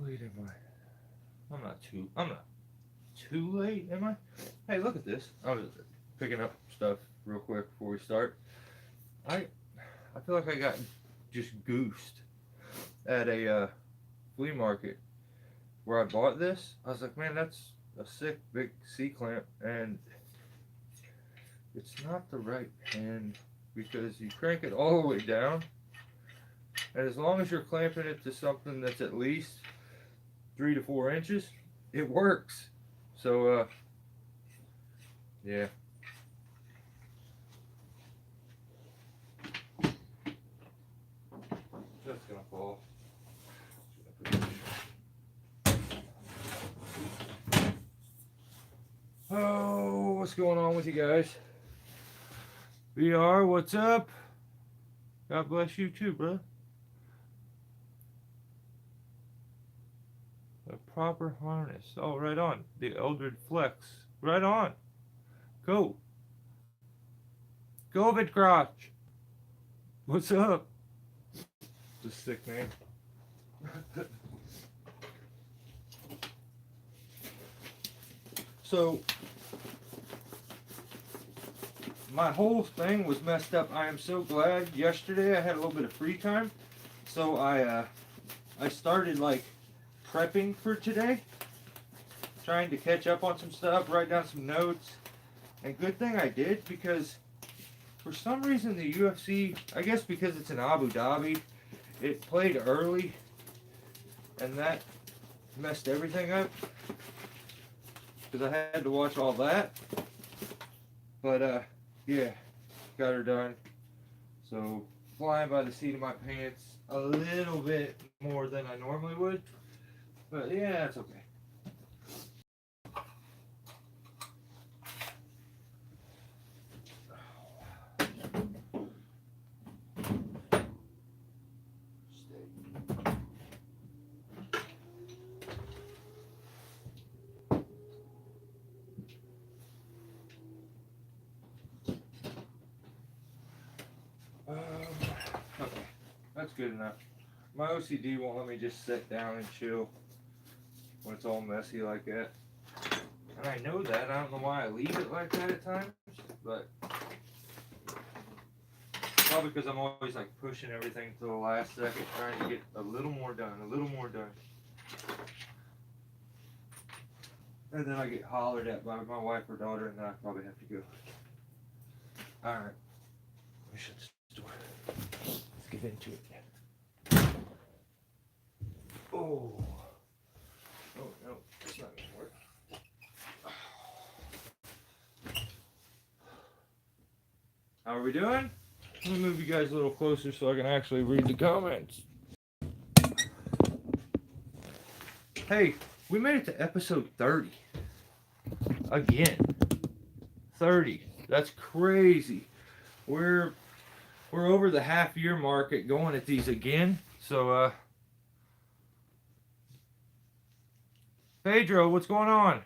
late am I? I'm not too late, am I? Hey, look at this. I was picking up stuff real quick before we start. I I feel like I got just goosed at a flea market where I bought this. I was like, man, that's a sick big C clamp, and it's not the right pin because you crank it all the way down, and as long as you're clamping it to something that's at least 3 to 4 inches, it works. So yeah, that's gonna fall. Oh, what's going on with you guys? VR, what's up? God bless you too, bro. A proper harness. Oh, right on. The Eldred Flex. Right on. Go. Go, Vidcrotch. What's up? It's a sick name. So, my whole thing was messed up. I am so glad. Yesterday I had a little bit of free time, so I started like prepping for today, trying to catch up on some stuff, write down some notes, and good thing I did because for some reason the UFC, I guess because it's in Abu Dhabi, it played early, and that messed everything up because I had to watch all that. But yeah, got her done. So flying by the seat of my pants a little bit more than I normally would, but yeah, it's okay. Okay, that's good enough. My OCD won't let me just sit down and chill when it's all messy like that. And I know that. I don't know why I leave it like that at times, but probably because I'm always like pushing everything to the last second, trying to get a little more done, a little more done. And then I get hollered at by my wife or daughter, and then I probably have to go. Alright, let me shut this door. Let's get into it. Oh. Oh, no, it's not going to work. How are we doing? Let me move you guys a little closer so I can actually read the comments. Hey, we made it to episode 30. Again. 30. That's crazy. We're over the half year mark at going at these again. So Pedro, what's going on?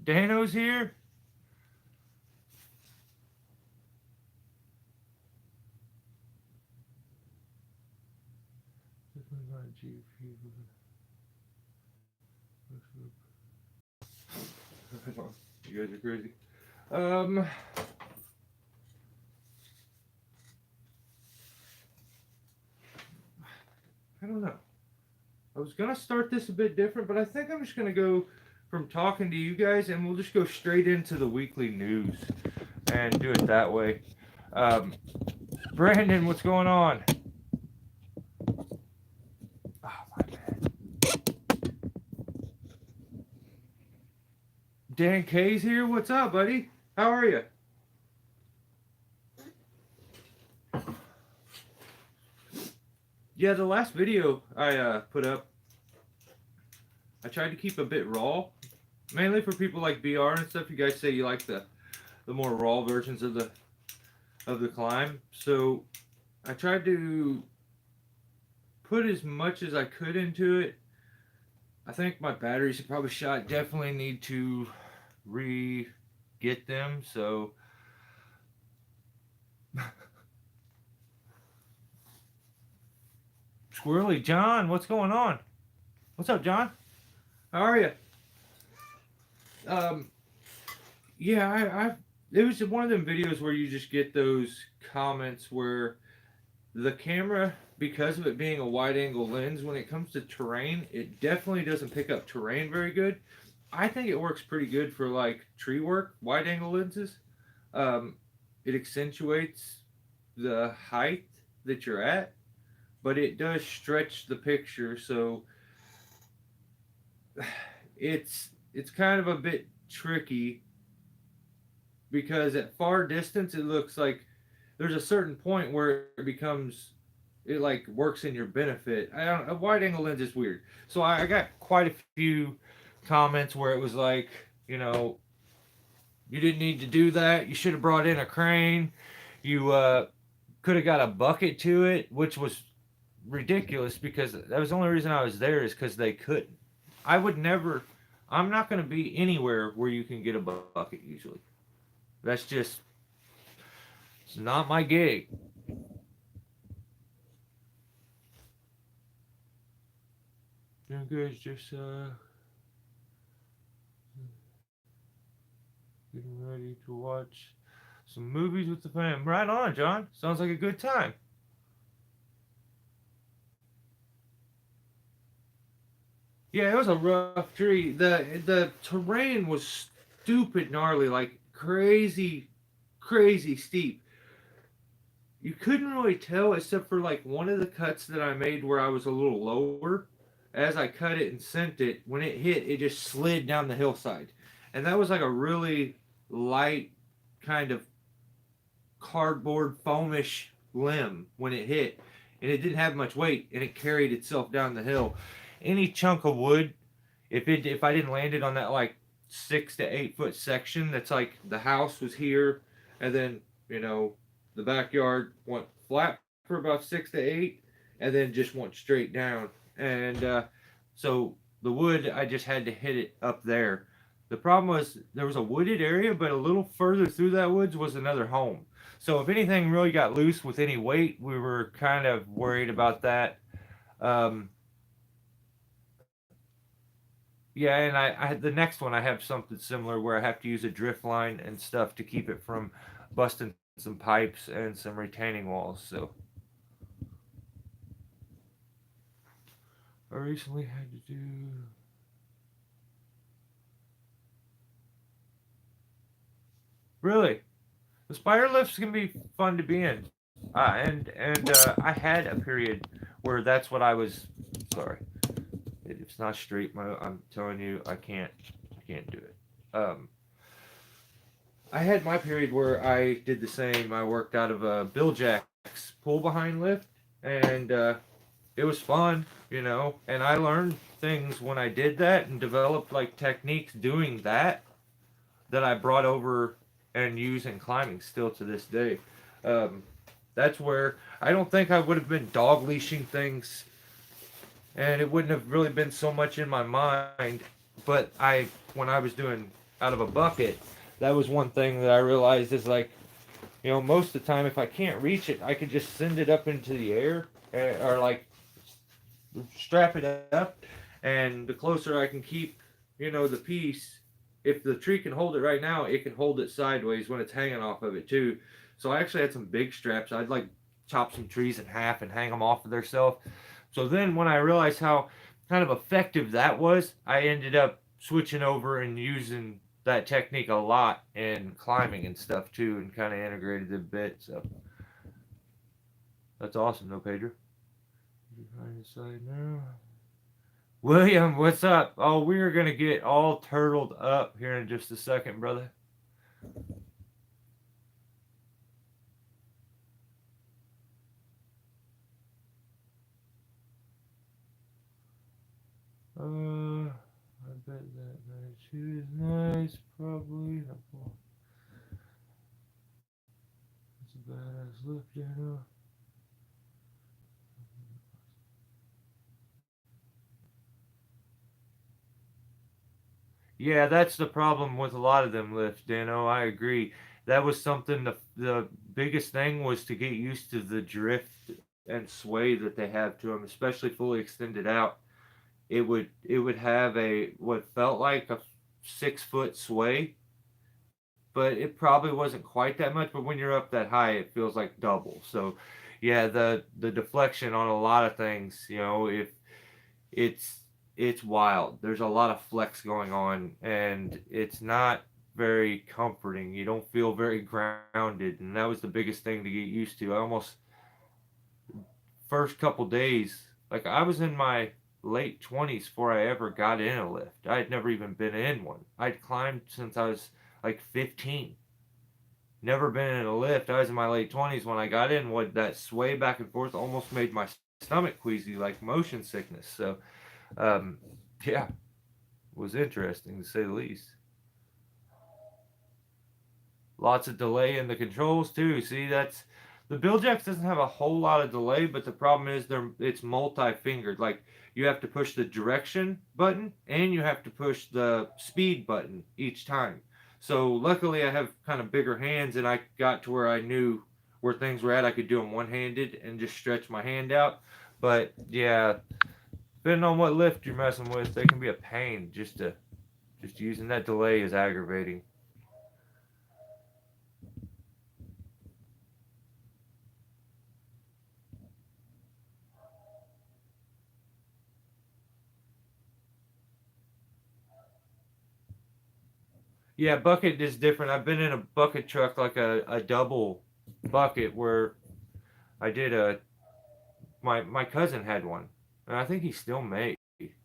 Dano's here? You guys are crazy. I don't know. I was gonna start this a bit different, but I think I'm just gonna go from talking to you guys, and we'll just go straight into the weekly news and do it that way. Brandon, what's going on? Oh, my bad. Dan K's here. What's up, buddy? How are you? Yeah, the last video I put up, I tried to keep a bit raw, mainly for people like BR and stuff. You guys say you like the more raw versions of the climb, so I tried to put as much as I could into it. I think my batteries are probably shot. Definitely need to re-get them. So Squirrely John, what's going on? What's up, John? How are you? Um, yeah, I it was one of them videos where you just get those comments where the camera, because of it being a wide angle lens, when it comes to terrain, it definitely doesn't pick up terrain very good. I think it works pretty good for like tree work, wide angle lenses. Um, it accentuates the height that you're at, but it does stretch the picture, so it's kind of a bit tricky because at far distance it looks like there's a certain point where it becomes it like works in your benefit. I don't a wide angle lens is weird. So I got quite a few comments where it was like, you know, you didn't need to do that. You should have brought in a crane. You could have got a bucket to it, which was ridiculous because that was the only reason I was there is because they couldn't. I would never. I'm not going to be anywhere where you can get a bucket usually. That's just it's not my gig. You guys just getting ready to watch some movies with the fam. Right on, John. Sounds like a good time. Yeah, it was a rough tree. The terrain was stupid gnarly, like crazy steep. You couldn't really tell except for like one of the cuts that I made where I was a little lower. As I cut it and sent it, when it hit, it just slid down the hillside. And that was like a really light kind of cardboard foamish limb when it hit. And it didn't have much weight and it carried itself down the hill. Any chunk of wood, if I didn't land it on that like 6 to 8 foot section that's like the house was here and then, you know, the backyard went flat for about 6 to 8 and then just went straight down. And so the wood, I just had to hit it up there. The problem was there was a wooded area, but a little further through that woods was another home. So if anything really got loose with any weight, we were kind of worried about that. Um, yeah, and the next one I have something similar where I have to use a drift line and stuff to keep it from busting some pipes and some retaining walls. So I recently had to do. Really, the spider lifts can be fun to be in, and I had a period where that's what I was. Sorry, it's not straight. I'm telling you, I can't do it. I had my period where I did the same. I worked out of a Bill Jack's pull behind lift, and it was fun, you know. And I learned things when I did that and developed like techniques doing that that I brought over and use in climbing still to this day. Um, that's where I don't think I would have been dog leashing things, and it wouldn't have really been so much in my mind. But when I was doing out of a bucket, that was one thing that I realized is like, you know, most of the time if I can't reach it, I could just send it up into the air or like strap it up, and the closer I can keep, you know, the piece. If the tree can hold it right now, it can hold it sideways when it's hanging off of it too. So I actually had some big straps. I'd like chop some trees in half and hang them off of themselves. So then when I realized how kind of effective that was, I ended up switching over and using that technique a lot in climbing and stuff too, and kind of integrated it a bit. So that's awesome, though, Pedro. You find the side now. William, what's up? Oh, we're gonna get all turtled up here in just a second, brother. I bet that 92 is nice, probably. That's a badass lift, you know. Yeah, that's the problem with a lot of them lifts, Dano. I agree. That was something the biggest thing was to get used to the drift and sway that they have to them, especially fully extended out. it would have a what felt like a 6 foot sway, but it probably wasn't quite that much. But when you're up that high, it feels like double. So, yeah, the deflection on a lot of things, if it's it's wild. There's a lot of flex going on, and it's not very comforting. You don't feel very grounded, and that was the biggest thing to get used to. I almost first couple days, like I was in my late 20s before I ever got in a lift. I had never even been in one. I'd climbed since I was like 15. Never been in a lift. I was in my late 20s when I got in. What that sway back and forth almost made my stomach queasy, like motion sickness. So, um, yeah, it was interesting to say the least. Lots of delay in the controls too. See, that's the Billjacks doesn't have a whole lot of delay, but the problem is it's multi-fingered. Like you have to push the direction button and you have to push the speed button each time. So luckily I have kind of bigger hands and I got to where I knew where things were at. I could do them one-handed and just stretch my hand out. But yeah, depending on what lift you're messing with, they can be a pain. Just using that delay is aggravating. Yeah, bucket is different. I've been in a bucket truck, like a double bucket, where I did a my cousin had one, and I think he still may.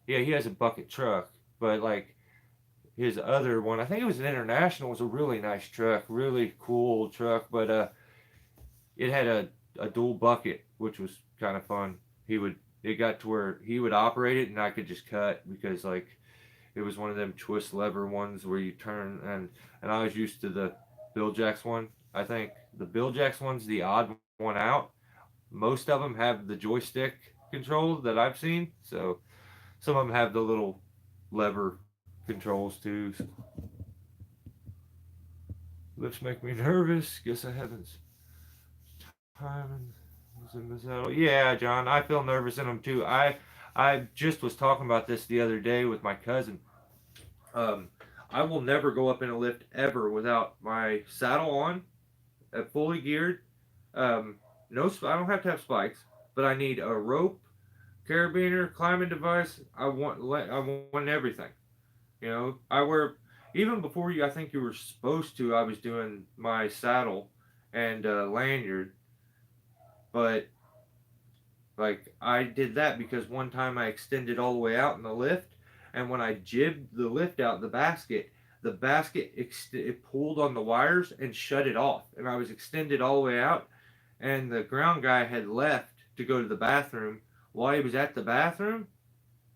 Yeah, he has a bucket truck, but like his other one, I think it was an international, was a really nice truck, really cool truck, but it had a dual bucket, which was kind of fun. It got to where he would operate it, and I could just cut because like it was one of them twist lever ones where you turn, and I was used to the Bill Jacks one. I think the Bill Jacks one's the odd one out. Most of them have the joystick control that I've seen, so some of them have the little lever controls too. Lifts make me nervous. Guess I haven't time was in the saddle. Yeah, John, I feel nervous in them too. I just was talking about this the other day with my cousin. Um, I will never go up in a lift ever without my saddle on, fully geared. No, I don't have to have spikes, but I need a rope, carabiner, climbing device. I want everything. I wear even before you. I think you were supposed to. I was doing my saddle and lanyard, but like I did that because one time I extended all the way out in the lift, and when I jibbed the lift out the basket it pulled on the wires and shut it off, and I was extended all the way out, and the ground guy had left to go to the bathroom. While he was at the bathroom,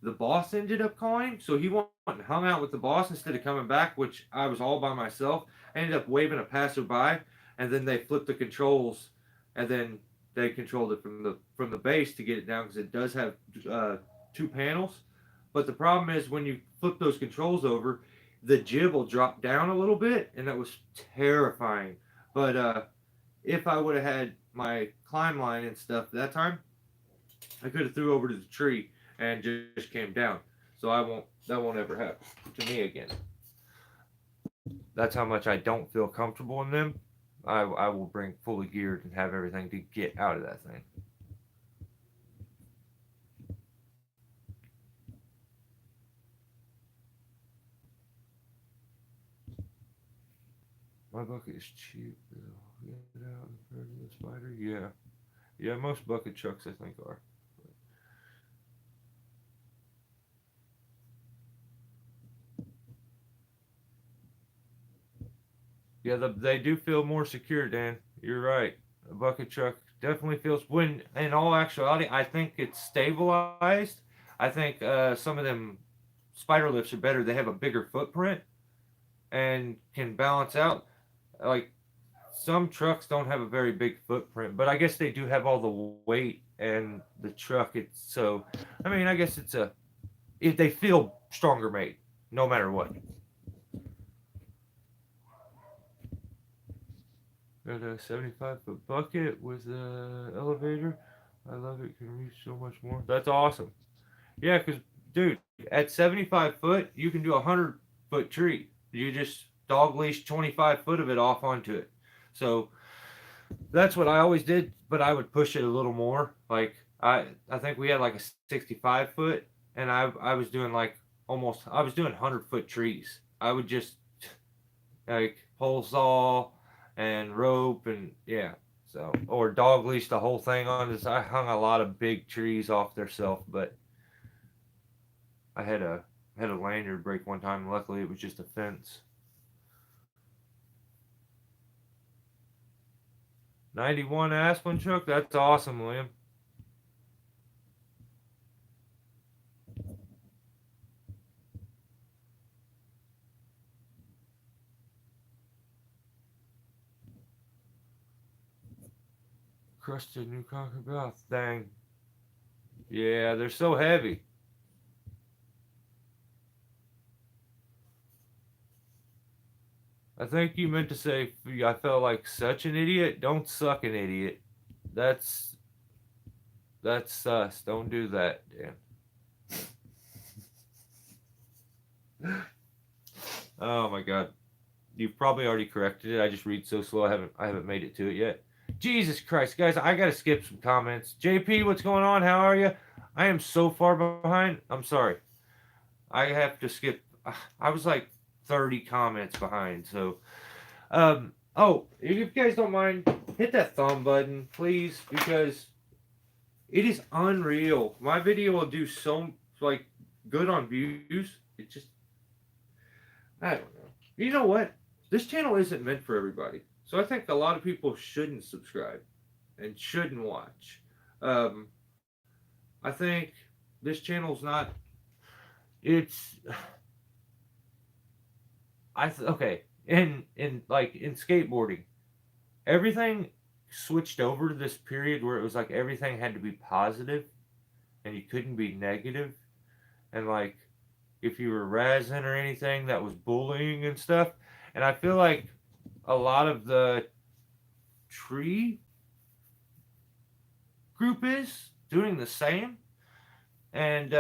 the boss ended up calling, so he went and hung out with the boss instead of coming back, which I was all by myself. I ended up waving a passerby, and then they flipped the controls, and then they controlled it from the base to get it down because it does have uh, two panels. But the problem is when you flip those controls over, the jib will drop down a little bit, and that was terrifying. But if I would have had my climb line and stuff that time, I could have threw over to the tree and just came down. So that won't ever happen to me again. That's how much I don't feel comfortable in them. I will bring fully geared and have everything to get out of that thing. My bucket is cheap though. Get out compared to the spider. Yeah, yeah. Most bucket trucks I think are. Yeah, they do feel more secure, Dan. You're right. A bucket truck definitely feels. When in all actuality, I think it's stabilized. I think some of them spider lifts are better. They have a bigger footprint and can balance out. Like some trucks don't have a very big footprint, but I guess they do have all the weight and the truck. It's so. I mean, I guess it's a. If they feel stronger made, no matter what. Got a 75-foot bucket with a elevator. I love it. Can reach so much more. That's awesome. Yeah, because dude, at 75 foot, you can do a 100-foot tree. You just dog leash 25 foot of it off onto it. So that's what I always did, but I would push it a little more. Like I think we had like a 65 foot, and I was doing like almost I was doing 100-foot trees. I would just like pole saw and rope and yeah. So or dog leash the whole thing on this. I hung a lot of big trees off their self, but I had a lanyard break one time. Luckily, it was just a fence. 91 Aspen Chuck. That's awesome, William. Crusted New Conquer Bath. Dang. Yeah, they're so heavy. I think you meant to say I felt like such an idiot. Don't suck an idiot. That's that's sus. Don't do that, Dan. Oh my god. You've probably already corrected it. I just read so slow. I haven't made it to it yet. Jesus Christ, guys! I gotta skip some comments. JP, what's going on? How are you? I am so far behind. I'm sorry. I have to skip. I was like 30 comments behind. So, oh, if you guys don't mind, hit that thumb button, please, because it is unreal. My video will do so like good on views. It just, I don't know. You know what? This channel isn't meant for everybody. So I think a lot of people shouldn't subscribe and shouldn't watch. Um, I think this channel's not. It's okay. In skateboarding, everything switched over to this period where it was like everything had to be positive and you couldn't be negative. And like if you were razzing or anything, that was bullying and stuff. And I feel like a lot of the tree group is doing the same. And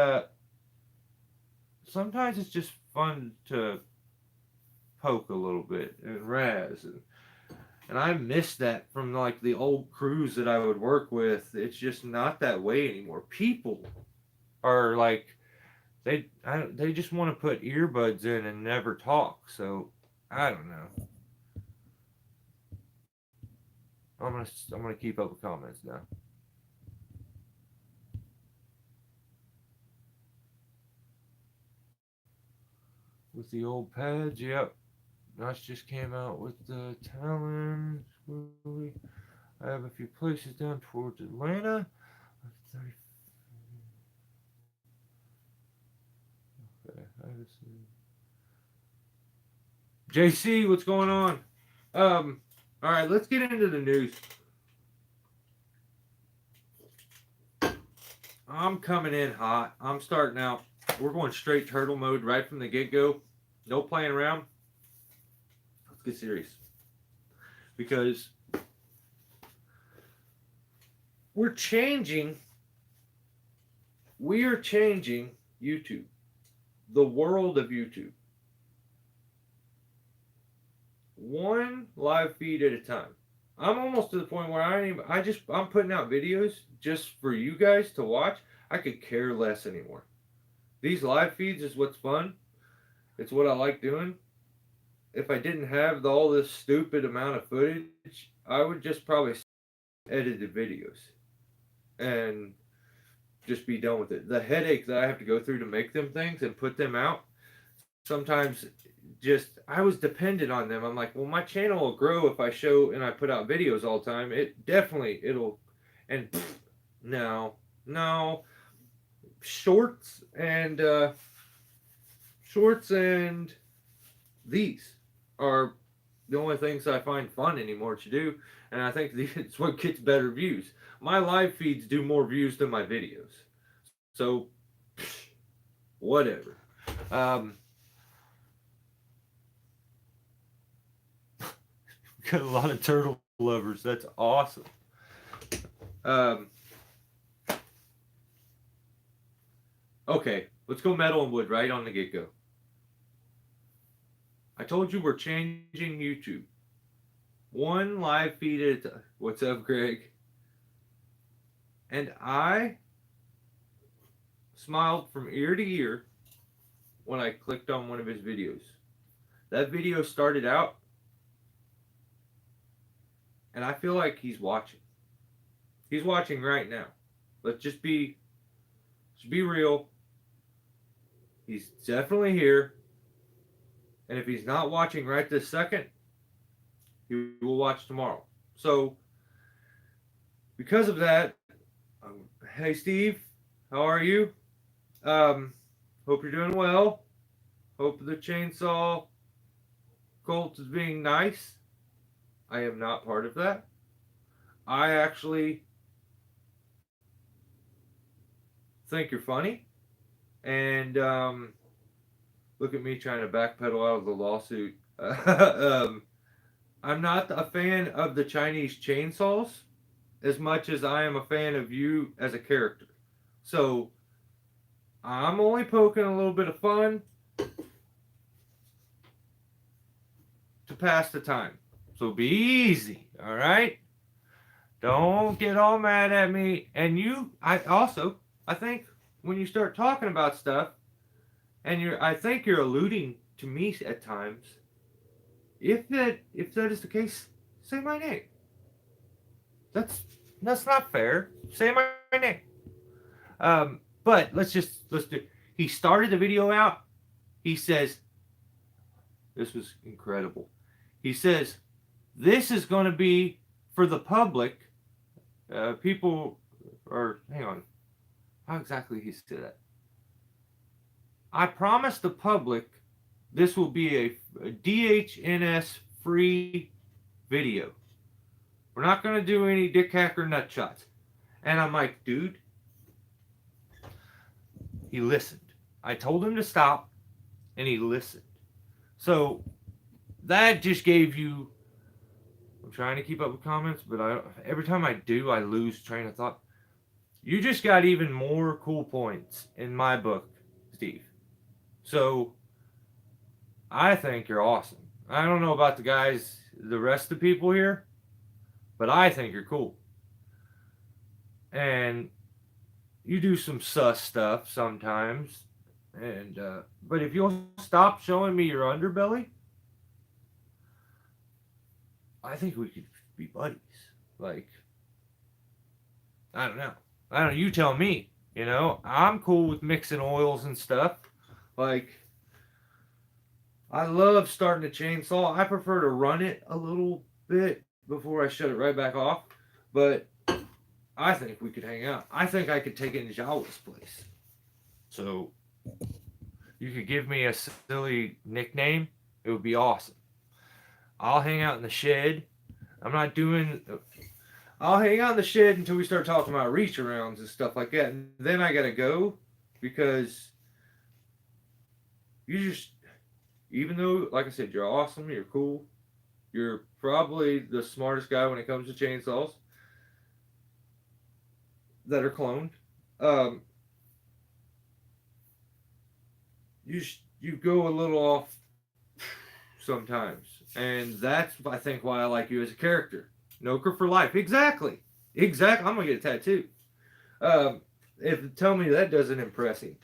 sometimes it's just fun to poke a little bit and razz and I miss that from like the old crews that I would work with. It's just not that way anymore. People are like they just want to put earbuds in and never talk. So I don't know. I'm gonna keep up with comments now. With the old pads, yep. Notch just came out with the Talon. I have a few places down towards Atlanta. Okay, JC, what's going on? All right, let's get into the news. I'm coming in hot. I'm starting out. We're going straight turtle mode right from the get-go. No playing around. Let's get serious. Because we're changing. We are changing YouTube. The world of YouTube. One live feed at a time. I'm almost to the point where I'm putting out videos just for you guys to watch. I could care less anymore. These live feeds is what's fun. It's what I like doing. If I didn't have all this stupid amount of footage, I would just probably edited videos and just be done with it. The headache that I have to go through to make them things and put them out, sometimes just I was dependent on them. I'm like, well, my channel will grow if I show and I put out videos all the time. It'll and no shorts and these are the only things I find fun anymore to do, and I think it's what gets better views. My live feeds do more views than my videos, so whatever. Got a lot of turtle lovers. That's awesome. Okay, Let's go metal and wood right on the get-go. I told you we're changing YouTube. One live feed at a time. What's up, Greg? And I smiled from ear to ear when I clicked on one of his videos. That video started out, and I feel like he's watching. He's watching right now. Let's just be real. He's definitely here. And if he's not watching right this second, he will watch tomorrow. So, because of that, hey Steve, how are you? Hope you're doing well. Hope the chainsaw cult is being nice. I am not part of that. I actually think you're funny. And look at me trying to backpedal out of the lawsuit. I'm not a fan of the Chinese chainsaws as much as I am a fan of you as a character. So I'm only poking a little bit of fun to pass the time. So be easy, all right? Don't get all mad at me. And I think when you start talking about stuff, and I think you're alluding to me at times. If that is the case, say my name. That's not fair. Say my name. But let's do. He started the video out. He says, "This was incredible." He says, "This is going to be for the public." People, or hang on, how exactly he said that? I promise the public this will be a DHNS free video. We're not going to do any dick hacker nut shots. And I'm like, dude, he listened. I told him to stop, and he listened. So that just gave you, I'm trying to keep up with comments, but every time I do, I lose train of thought. You just got even more cool points in my book, Steve. So I think you're awesome. I don't know about the rest of the people here, but I think you're cool. And you do some sus stuff sometimes. And but if you'll stop showing me your underbelly, I think we could be buddies. Like, I don't know. You tell me. You know, I'm cool with mixing oils and stuff. Like, I love starting a chainsaw. I prefer to run it a little bit before I shut it right back off. But I think we could hang out. I think I could take it in Jawa's place. So you could give me a silly nickname. It would be awesome. I'll hang out in the shed. I'll hang out in the shed until we start talking about reach arounds and stuff like that. And then I gotta go because even though, like I said, you're awesome, you're cool, you're probably the smartest guy when it comes to chainsaws that are cloned. You go a little off sometimes, and that's I think why I like you as a character. Noker for life. Exactly. I'm gonna get a tattoo. Tell me that doesn't impress him.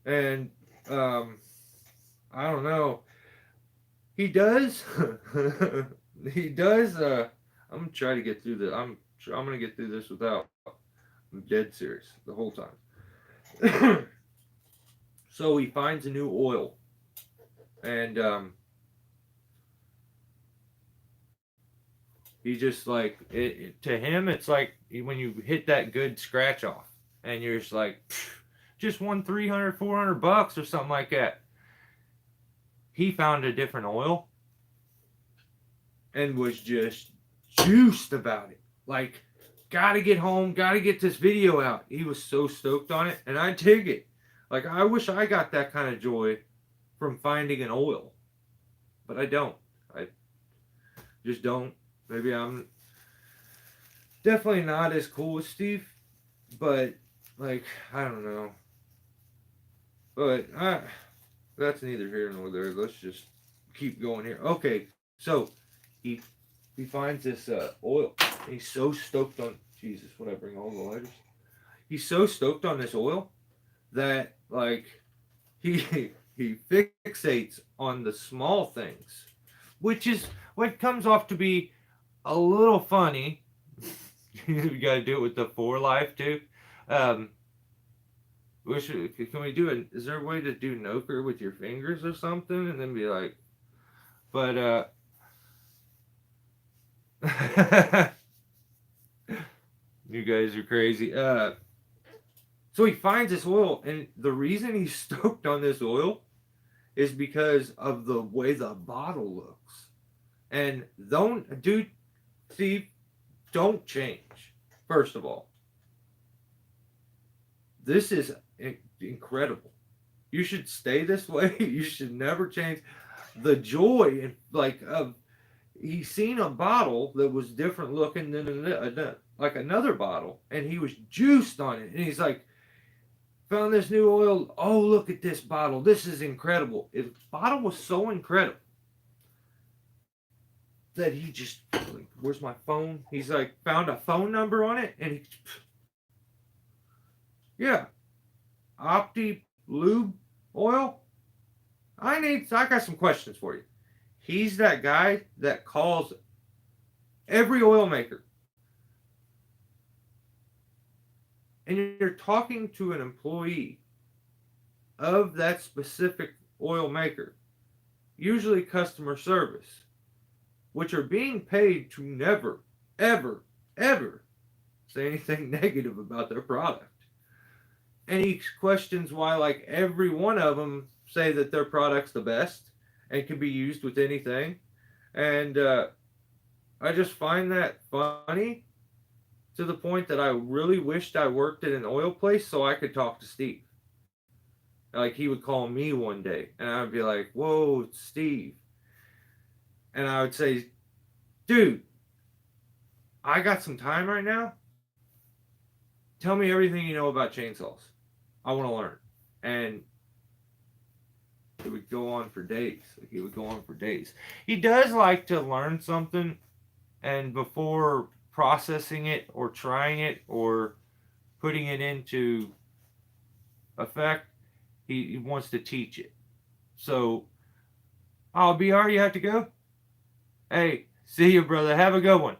And I don't know. He does. He does. I'm gonna try to get through this. I'm gonna get through this without. I'm dead serious the whole time. So he finds a new oil, and he just like to him. It's like when you hit that good scratch off, and you're just like, just won $300, $400 or something like that. He found a different oil and was just juiced about it. Like, gotta get home, gotta get this video out. He was so stoked on it, and I dig it. Like, I wish I got that kind of joy from finding an oil, but I don't. I just don't. Maybe I'm definitely not as cool as Steve, but, like, I don't know. But that's neither here nor there. Let's just keep going here. Okay, so he he finds this oil. He's so stoked on Jesus. When I bring all the lighters, he's so stoked on this oil that like he he fixates on the small things, which is what comes off to be a little funny. You got to do it with the four life too. Um, can we do it? Is there a way to do Noker with your fingers or something, and then be like, but you guys are crazy. So he finds this oil, and the reason he's stoked on this oil is because of the way the bottle looks. And don't, dude, Steve, don't change. First of all, this is incredible. You should stay this way. You should never change. The joy and like of he seen a bottle that was different looking than like another bottle, and he was juiced on it. And he's like, found this new oil. Oh, look at this bottle. This is incredible. The bottle was so incredible that he just like, where's my phone? He's like found a phone number on it, and he, yeah, Opti Lube oil. I got some questions for you. He's that guy that calls every oil maker, and you're talking to an employee of that specific oil maker, usually customer service, which are being paid to never, ever, ever say anything negative about their product. And he questions why, like, every one of them say that their product's the best and can be used with anything. And I just find that funny to the point that I really wished I worked at an oil place so I could talk to Steve. Like, he would call me one day, and I'd be like, "Whoa, it's Steve." And I would say, "Dude, I got some time right now. Tell me everything you know about chainsaws. I want to learn." And it would go on for days. Like, it would go on for days. He does like to learn something, and before processing it or trying it or putting it into effect, he wants to teach it. So, oh, BR, you have to go? Hey, see you, brother. Have a good one.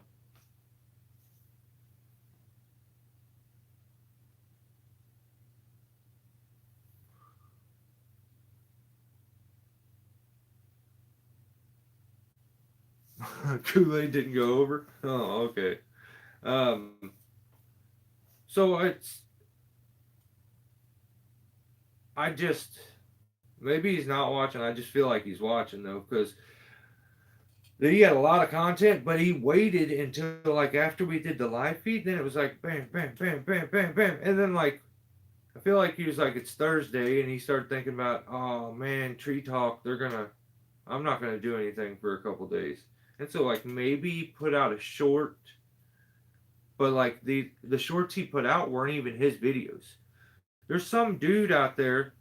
Kool-Aid didn't go over? Oh, okay. Um, so I just, maybe he's not watching. I just feel like he's watching though, because he had a lot of content, but he waited until like after we did the live feed. Then it was like bam, bam, bam, bam, bam, bam, and then like I feel like he was like it's Thursday, and he started thinking about, oh man, Tree Talk. I'm not gonna do anything for a couple days, and so like maybe put out a short, but like the shorts he put out weren't even his videos. There's some dude out there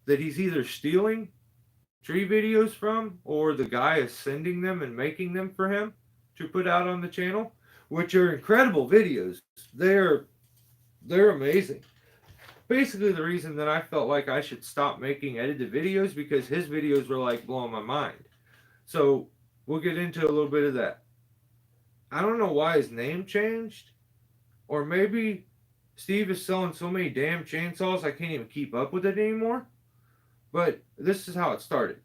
that he's either stealing tree videos from, or the guy is sending them and making them for him to put out on the channel, which are incredible videos. They're they're amazing. Basically, the reason that I felt like I should stop making edited videos because his videos were like blowing my mind. So we'll get into a little bit of that. I don't know why his name changed, or maybe Steve is selling so many damn chainsaws I can't even keep up with it anymore. But this is how it started.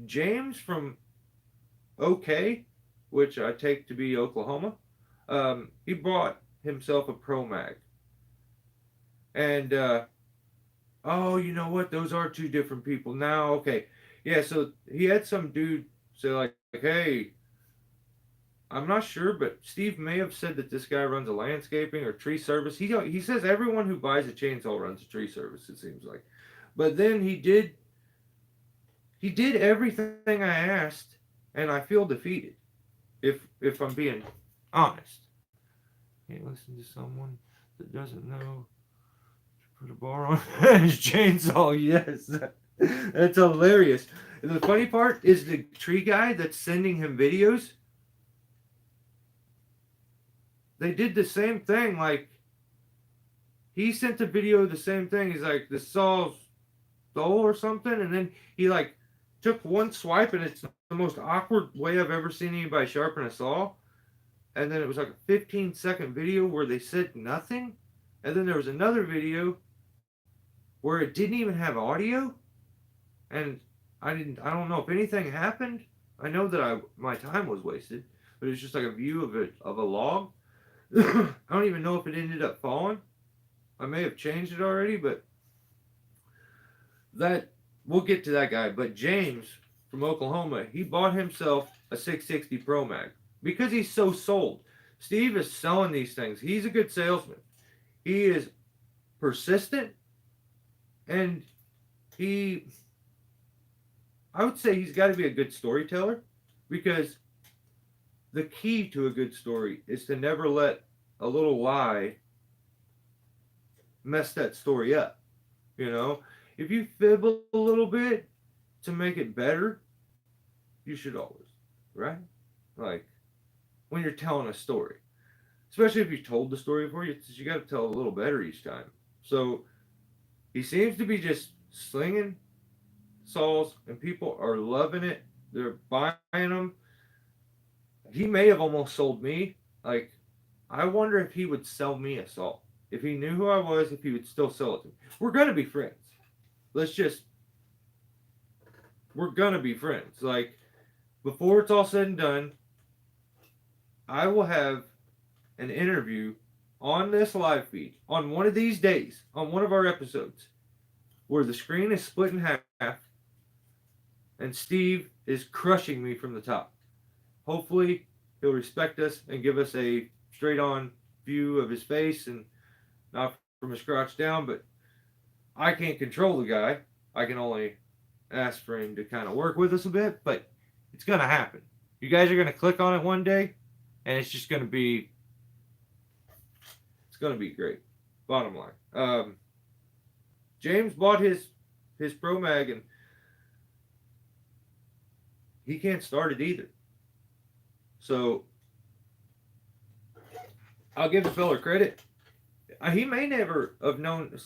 James from OK, which I take to be Oklahoma, he bought himself a Pro Mag. And, oh, you know what? Those are two different people. Now, okay. Yeah, so he had some dude say, like, hey, I'm not sure, but Steve may have said that this guy runs a landscaping or tree service. He says everyone who buys a chainsaw runs a tree service, it seems like. But then he did everything I asked, and I feel defeated. If I'm being honest. Can't listen to someone that doesn't know. Put a bar on his chainsaw. Yes, that's hilarious. And the funny part is the tree guy that's sending him videos. They did the same thing. Like he sent a video of the same thing. He's like the saw's dull or something, and then he like took one swipe, and it's the most awkward way I've ever seen anybody sharpen a saw. And then it was like a 15-second video where they said nothing, and then there was another video where it didn't even have audio, and I don't know if anything happened. I know that my time was wasted, but it was just like a view of a log. I don't even know if it ended up falling. I may have changed it already, but that we'll get to that guy. But James from Oklahoma, he bought himself a 660 Pro Mag because he's so sold. Steve is selling these things. He's a good salesman. He is persistent, and I would say he's got to be a good storyteller, because the key to a good story is to never let a little lie mess that story up. You know, if you fibble a little bit to make it better, you should always, right? Like when you're telling a story, especially if you told the story before, you got to tell a little better each time. So he seems to be just slinging saws, and people are loving it. They're buying them. He may have almost sold me. Like, I wonder if he would sell me a saw. If he knew who I was, if he would still sell it to me. We're gonna be friends. Let's just, we're gonna be friends. Like, before it's all said and done, I will have an interview on this live feed on one of these days, on one of our episodes, where the screen is split in half and Steve is crushing me from the top. Hopefully, he'll respect us and give us a straight on view of his face and not from his crotch down. But I can't control the guy. I can only ask for him to kind of work with us a bit, but it's going to happen. You guys are going to click on it one day, and it's just going to be, it's going to be great. Bottom line. James bought his Pro Mag, and he can't start it either. So I'll give the fella credit. He may never have known.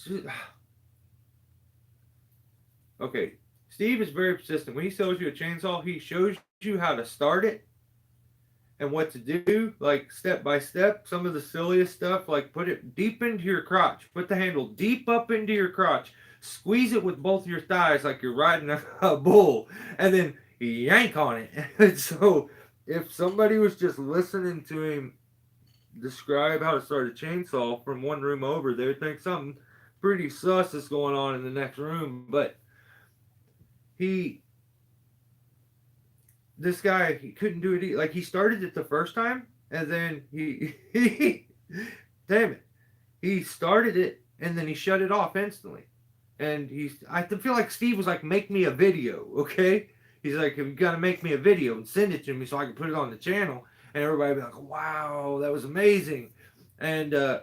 Okay, Steve is very persistent. When he sells you a chainsaw, he shows you how to start it and what to do, like step by step. Some of the silliest stuff, like put it deep into your crotch. Put the handle deep up into your crotch. Squeeze it with both your thighs like you're riding a bull, and then yank on it. And so if somebody was just listening to him describe how to start a chainsaw from one room over, they would think something pretty sus is going on in the next room. But this guy, he couldn't do it. Like, he started it the first time, and then damn it, he started it, and then he shut it off instantly. And I feel like Steve was like, make me a video, okay? He's like, you got to make me a video and send it to me so I can put it on the channel. And everybody be like, wow, that was amazing. And I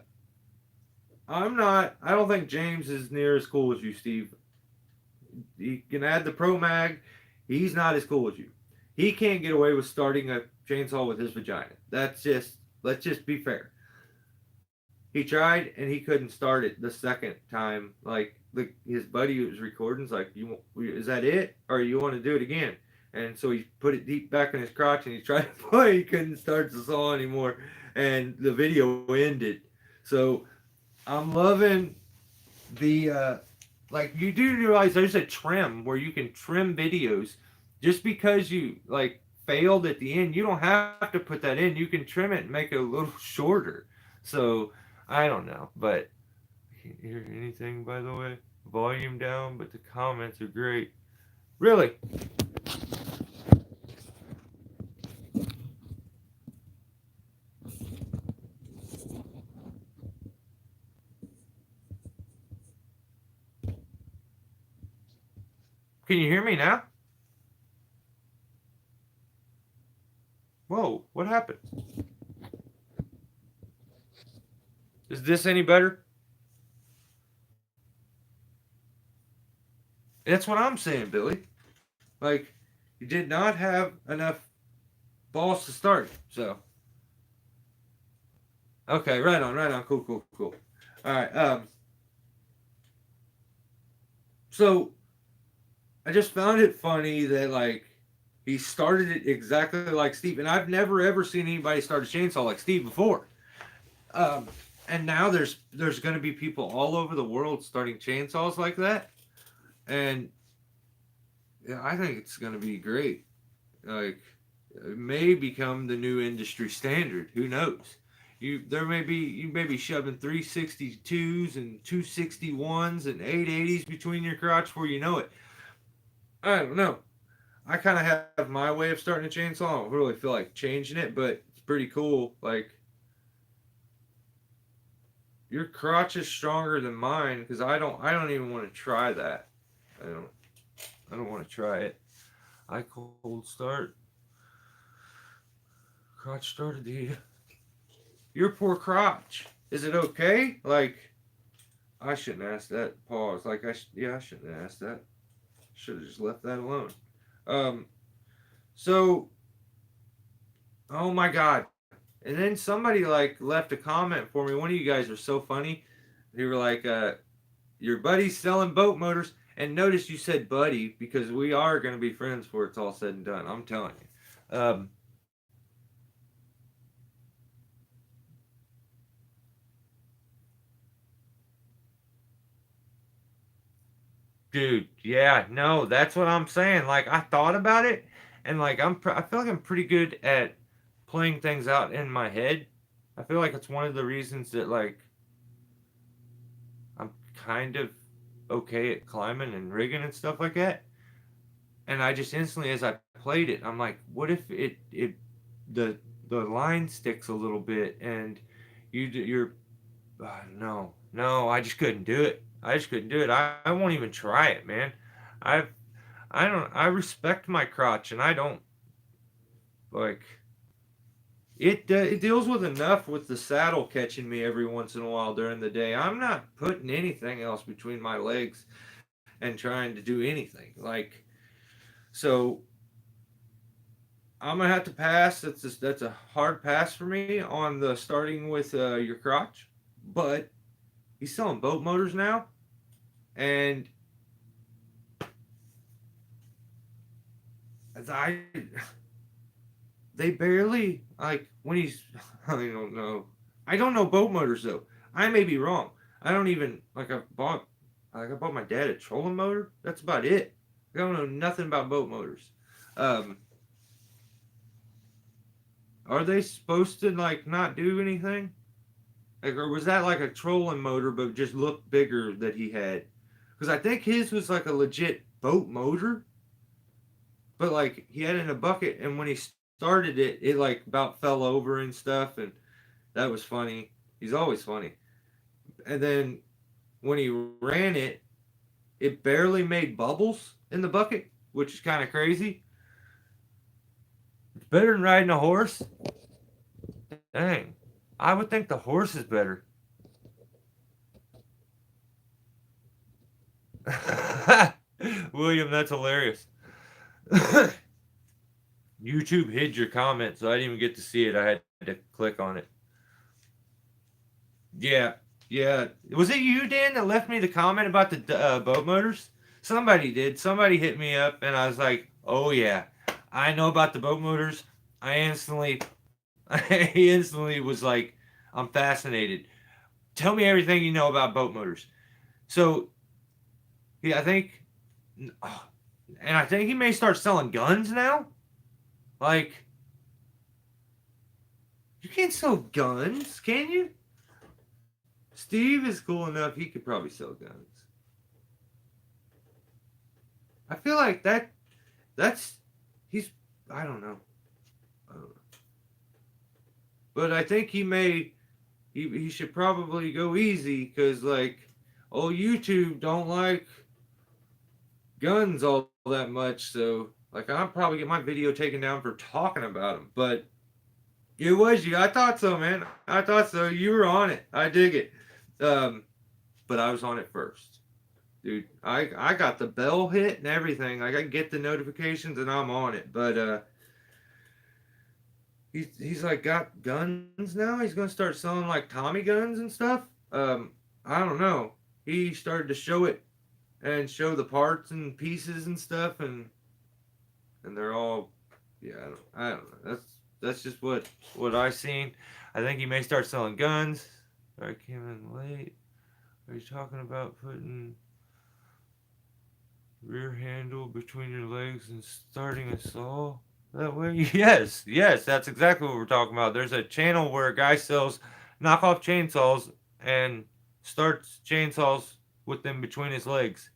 don't think James is near as cool as you, Steve. He can add the Pro Mag. He's not as cool as you. He can't get away with starting a chainsaw with his vagina. Let's just be fair. He tried and he couldn't start it the second time. Like his buddy who was recording is like, is that it? Or you want to do it again? And so he put it deep back in his crotch and he tried to play. He couldn't start the saw anymore. And the video ended. So I'm loving the, like, you do realize there's a trim where you can trim videos. Just because you, like, failed at the end, you don't have to put that in. You can trim it and make it a little shorter. So I don't know. But can't hear anything, by the way. Volume down, but the comments are great. Really? Can you hear me now? Whoa, what happened? Is this any better? That's what I'm saying, Billy. Like, you did not have enough balls to start. So, okay, right on, right on. Cool, cool, cool. All right. So I just found it funny that like he started it exactly like Steve, and I've never ever seen anybody start a chainsaw like Steve before. Um, and now there's going to be people all over the world starting chainsaws like that, and yeah, I think it's going to be great. Like, it may become the new industry standard. Who knows? You may be shoving 362s and 261s and 880s between your crotch before you know it. I don't know. I kind of have my way of starting a chainsaw. I don't really feel like changing it, but it's pretty cool. Like, your crotch is stronger than mine because I don't even want to try that. I don't I don't want to try it. I cold start. Crotch started the your poor crotch. Is it okay? Like, I shouldn't ask that. Pause. Like, yeah, I shouldn't have asked that. Should have just left that alone. Um. So, oh my god. And then somebody like left a comment for me. One of you guys were so funny. They were like, "Your buddy's selling boat motors." And notice you said buddy because we are going to be friends before it's all said and done. I'm telling you. Dude, yeah, no, that's what I'm saying. Like, I thought about it, and like I feel like I'm pretty good at playing things out in my head. I feel like it's one of the reasons that like I'm kind of okay at climbing and rigging and stuff like that. And I just instantly, as I played it, I'm like, what if the the line sticks a little bit and you're no, no, I just couldn't do it. I just couldn't do it. I won't even try it, man. I've I respect my crotch, and I don't like it. It deals with enough with the saddle catching me every once in a while during the day. I'm not putting anything else between my legs and trying to do anything. Like, so I'm gonna have to pass. That's a hard pass for me on the starting with your crotch. But he's selling boat motors now, and I they barely like when he's I don't know. I don't know boat motors though. I may be wrong. I don't even I bought my dad a trolling motor. That's about it. I don't know nothing about boat motors. Um, are they supposed to like not do anything? Like, or was that like a trolling motor but just looked bigger that he had? Because I think his was like a legit boat motor, but like he had it in a bucket, and when he started it, it like about fell over and stuff, and that was funny. He's always funny. And then when he ran it, it barely made bubbles in the bucket, which is kind of crazy. It's better than riding a horse. Dang, I would think the horse is better. William, that's hilarious. YouTube hid your comment, so I didn't even get to see it. I had to click on it. Yeah, yeah. Was it you, Dan, that left me the comment about the boat motors? Somebody did. Somebody hit me up, and I was like, "Oh yeah, I know about the boat motors." I instantly, I instantly was like, "I'm fascinated. Tell me everything you know about boat motors." So, yeah, I think, and I think he may start selling guns now. Like, you can't sell guns, can you? Steve is cool enough; he could probably sell guns. I feel like that's he's I don't know. I don't know. But I think he should probably go easy because like oh YouTube don't like guns all that much, so like I'll probably get my video taken down for talking about them. But it was you. I thought so, man. I thought so. You were on it. I dig it. Um, but I was on it first. dude, I got the bell hit and everything. Like I get the notifications and I'm on it. But he's like got guns now. He's gonna start selling like Tommy guns and stuff. I don't know. He started to show it and show the parts and pieces and stuff, and they're all, yeah. I don't know. That's just what I seen. I think he may start selling guns. I came in late. Are you talking about putting rear handle between your legs and starting a saw that way? Yes, that's exactly what we're talking about. There's a channel where a guy sells knockoff chainsaws and starts chainsaws with them between his legs,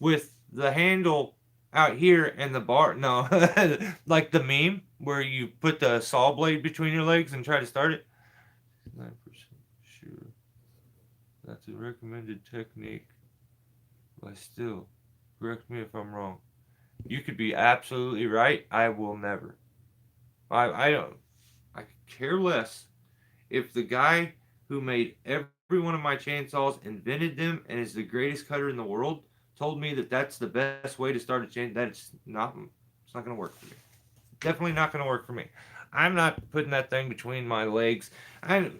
with the handle out here and the bar. No, like the meme where you put the saw blade between your legs and try to start it. 9% sure that's a recommended technique, but still, correct me if I'm wrong. You could be absolutely right. I will never. I don't. I could care less if the guy who made every one of my chainsaws, invented them, and is the greatest cutter in the world, told me that that's the best way to start a chain. That's not. It's not going to work for me. Definitely not going to work for me. I'm not putting that thing between my legs. I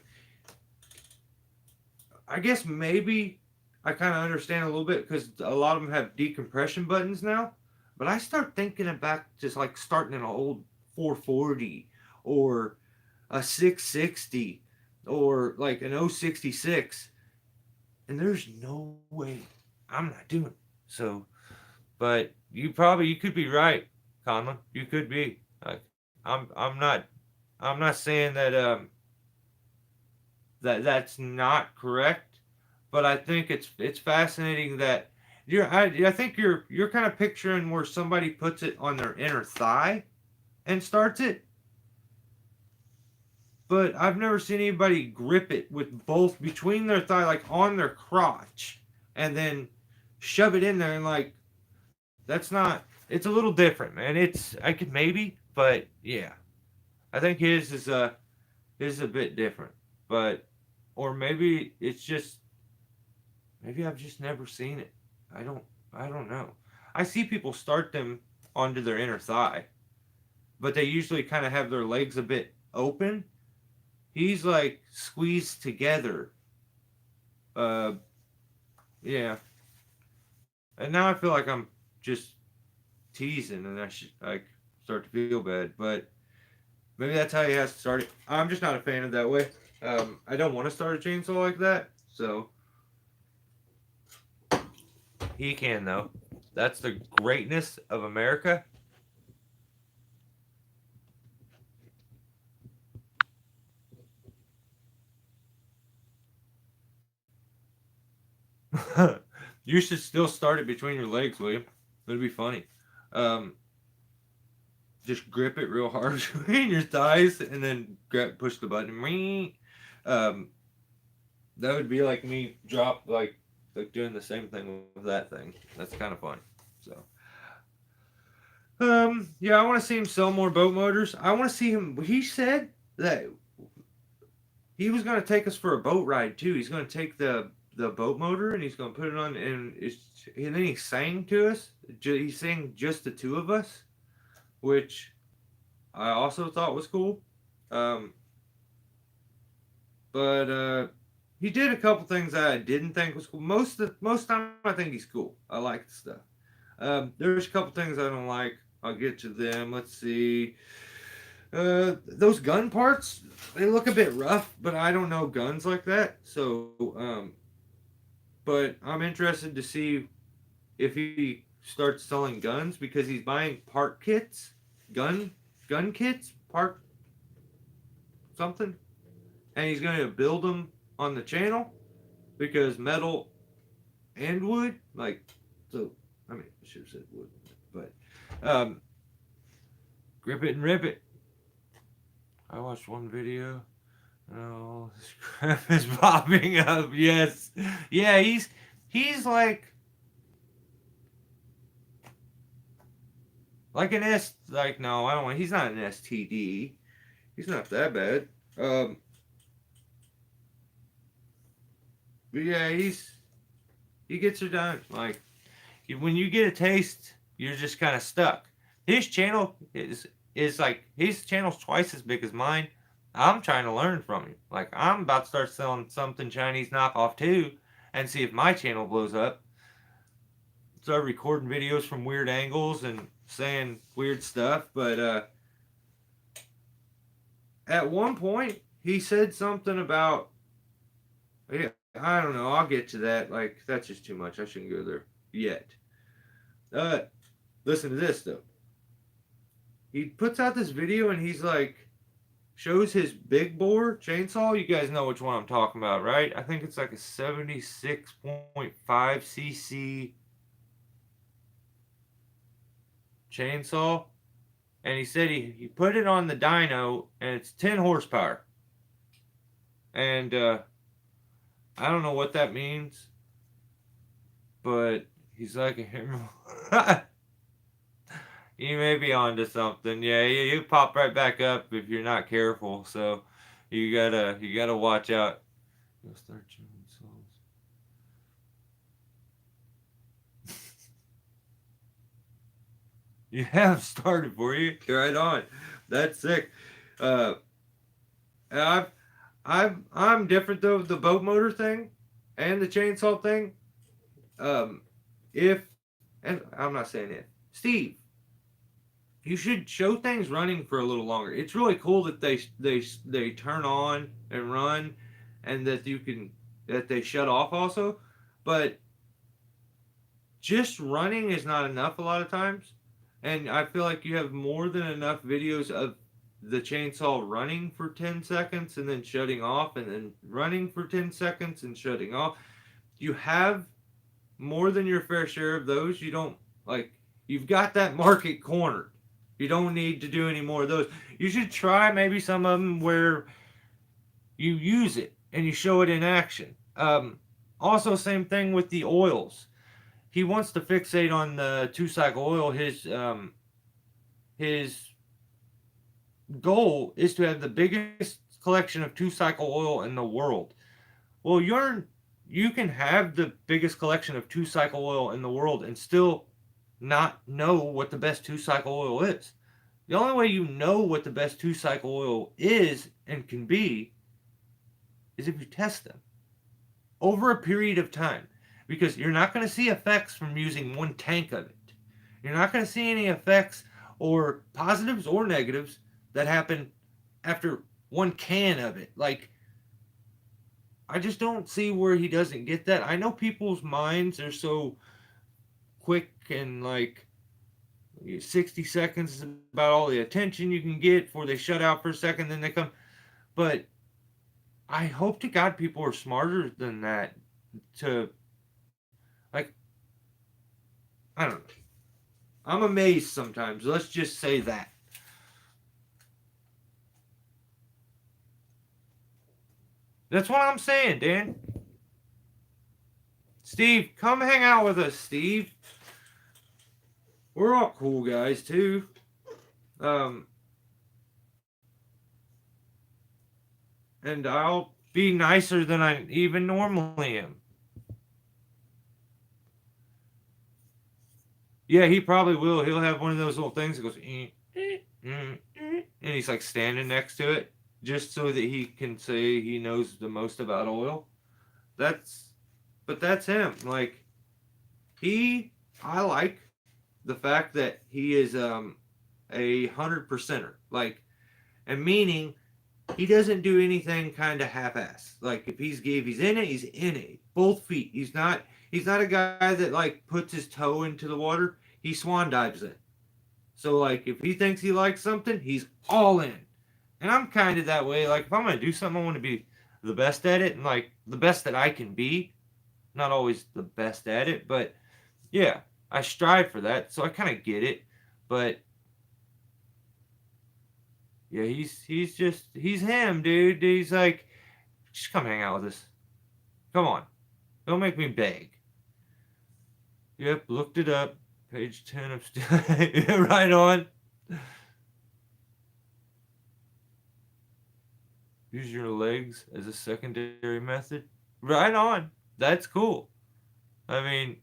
guess maybe I kind of understand a little bit because a lot of them have decompression buttons now. But I start thinking about just like starting an old 440 or a 660 or like an 066, and there's no way I'm not doing it. So, but you could be right, Conlon. You could be. Like, I'm not saying that that's not correct, but I think it's fascinating that I think you're kind of picturing where somebody puts it on their inner thigh and starts it, but I've never seen anybody grip it with both between their thigh, like on their crotch, and then shove it in there and like that's not. It's a little different, man. I could maybe, but yeah, I think his is a bit different, but or maybe it's just maybe I've just never seen it. I don't I don't know. I see people start them onto their inner thigh, but they usually kind of have their legs a bit open. He's like squeezed together. Uh, yeah. And now I feel like I'm just teasing, and I should like start to feel bad. But maybe that's how he has to start it. I'm just not a fan of that way. I don't want to start a chainsaw like that. So he can though. That's the greatness of America. You should still start it between your legs, William. It'd be funny. Um, just grip it real hard between your thighs, and then push the button. Um, that would be like me like doing the same thing with that thing. That's kind of fun. So, yeah, I want to see him sell more boat motors. I want to see him. He said that he was going to take us for a boat ride too. He's going to take the boat motor and he's going to put it on, and then he sang to us. He sang just the two of us, which I also thought was cool. Um, but he did a couple things that I didn't think was cool. Most time I think he's cool. I like the stuff. There's a couple things I don't like. I'll get to them. Let's see. Those gun parts, they look a bit rough, but I don't know guns like that. So, but I'm interested to see if he starts selling guns because he's buying part kits, gun kits, part something, and he's going to build them on the channel because metal and wood, like, so. I mean, I should have said wood, but grip it and rip it. I watched one video. Oh, this crap is popping up. Yes, yeah, he's like an S. Like no, I don't want. He's not an STD. He's not that bad. But yeah, He gets her done. Like when you get a taste, you're just kind of stuck. His channel is like his channel's twice as big as mine. I'm trying to learn from him. Like I'm about to start selling something Chinese knockoff too, and see if my channel blows up. Start recording videos from weird angles and saying weird stuff. But at one point, he said something about, yeah, I don't know. I'll get to that. Like that's just too much. I shouldn't go there yet. Uh, Listen to this though. He puts out this video and he's like shows his big bore chainsaw. You guys know which one I'm talking about, right? I think it's like a 76.5 cc chainsaw. And he said he put it on the dyno and it's 10 horsepower. And I don't know what that means, but he's like, you may be onto something. Yeah, you pop right back up if you're not careful. So you gotta watch out. You'll start chainsaws. You have started for you. Right on. That's sick. Uh, I've I'm different though. The boat motor thing and the chainsaw thing. Um, if and I'm not saying it, Steve, you should show things running for a little longer. It's really cool that they turn on and run, and that they shut off also, but just running is not enough a lot of times. And I feel like you have more than enough videos of the chainsaw running for 10 seconds and then shutting off and then running for 10 seconds and shutting off. You have more than your fair share of those. You don't like you've got that market cornered. You don't need to do any more of those. You should try maybe some of them where you use it and you show it in action. Also, same thing with the oils. He wants to fixate on the two cycle oil. His goal is to have the biggest collection of two cycle oil in the world. Well, you can have the biggest collection of two cycle oil in the world and still not know what the best two cycle oil is. The only way you know what the best two cycle oil is and can be is if you test them over a period of time, because you're not going to see effects from using one tank of it. You're not going to see any effects or positives or negatives that happen after one can of it. Like, I just don't see where he doesn't get that. I know people's minds are so quick and like 60 seconds is about all the attention you can get before they shut out for a second, then they come. But I hope to God people are smarter than that to, like, I don't know. I'm amazed sometimes. Let's just say that. That's what I'm saying, Dan. Steve, come hang out with us, Steve. We're all cool guys too. Um, and I'll be nicer than I even normally am. Yeah, he probably will. He'll have one of those little things that goes, and he's like standing next to it just so that he can say he knows the most about oil. That's, but that's him. Like, I like the fact that he is a 100%er. Like, and meaning he doesn't do anything kind of half-ass. Like if he's in it, he's in it. Both feet. He's not a guy that like puts his toe into the water. He swan dives in. So like if he thinks he likes something, he's all in. And I'm kind of that way. Like if I'm gonna do something, I want to be the best at it and like the best that I can be. Not always the best at it, but yeah, I strive for that. So I kind of get it. But yeah, he's him, dude. He's like, just come hang out with us. Come on. Don't make me beg. Yep, looked it up. Page 10 of yeah, right on. Use your legs as a secondary method. Right on. That's cool. I mean,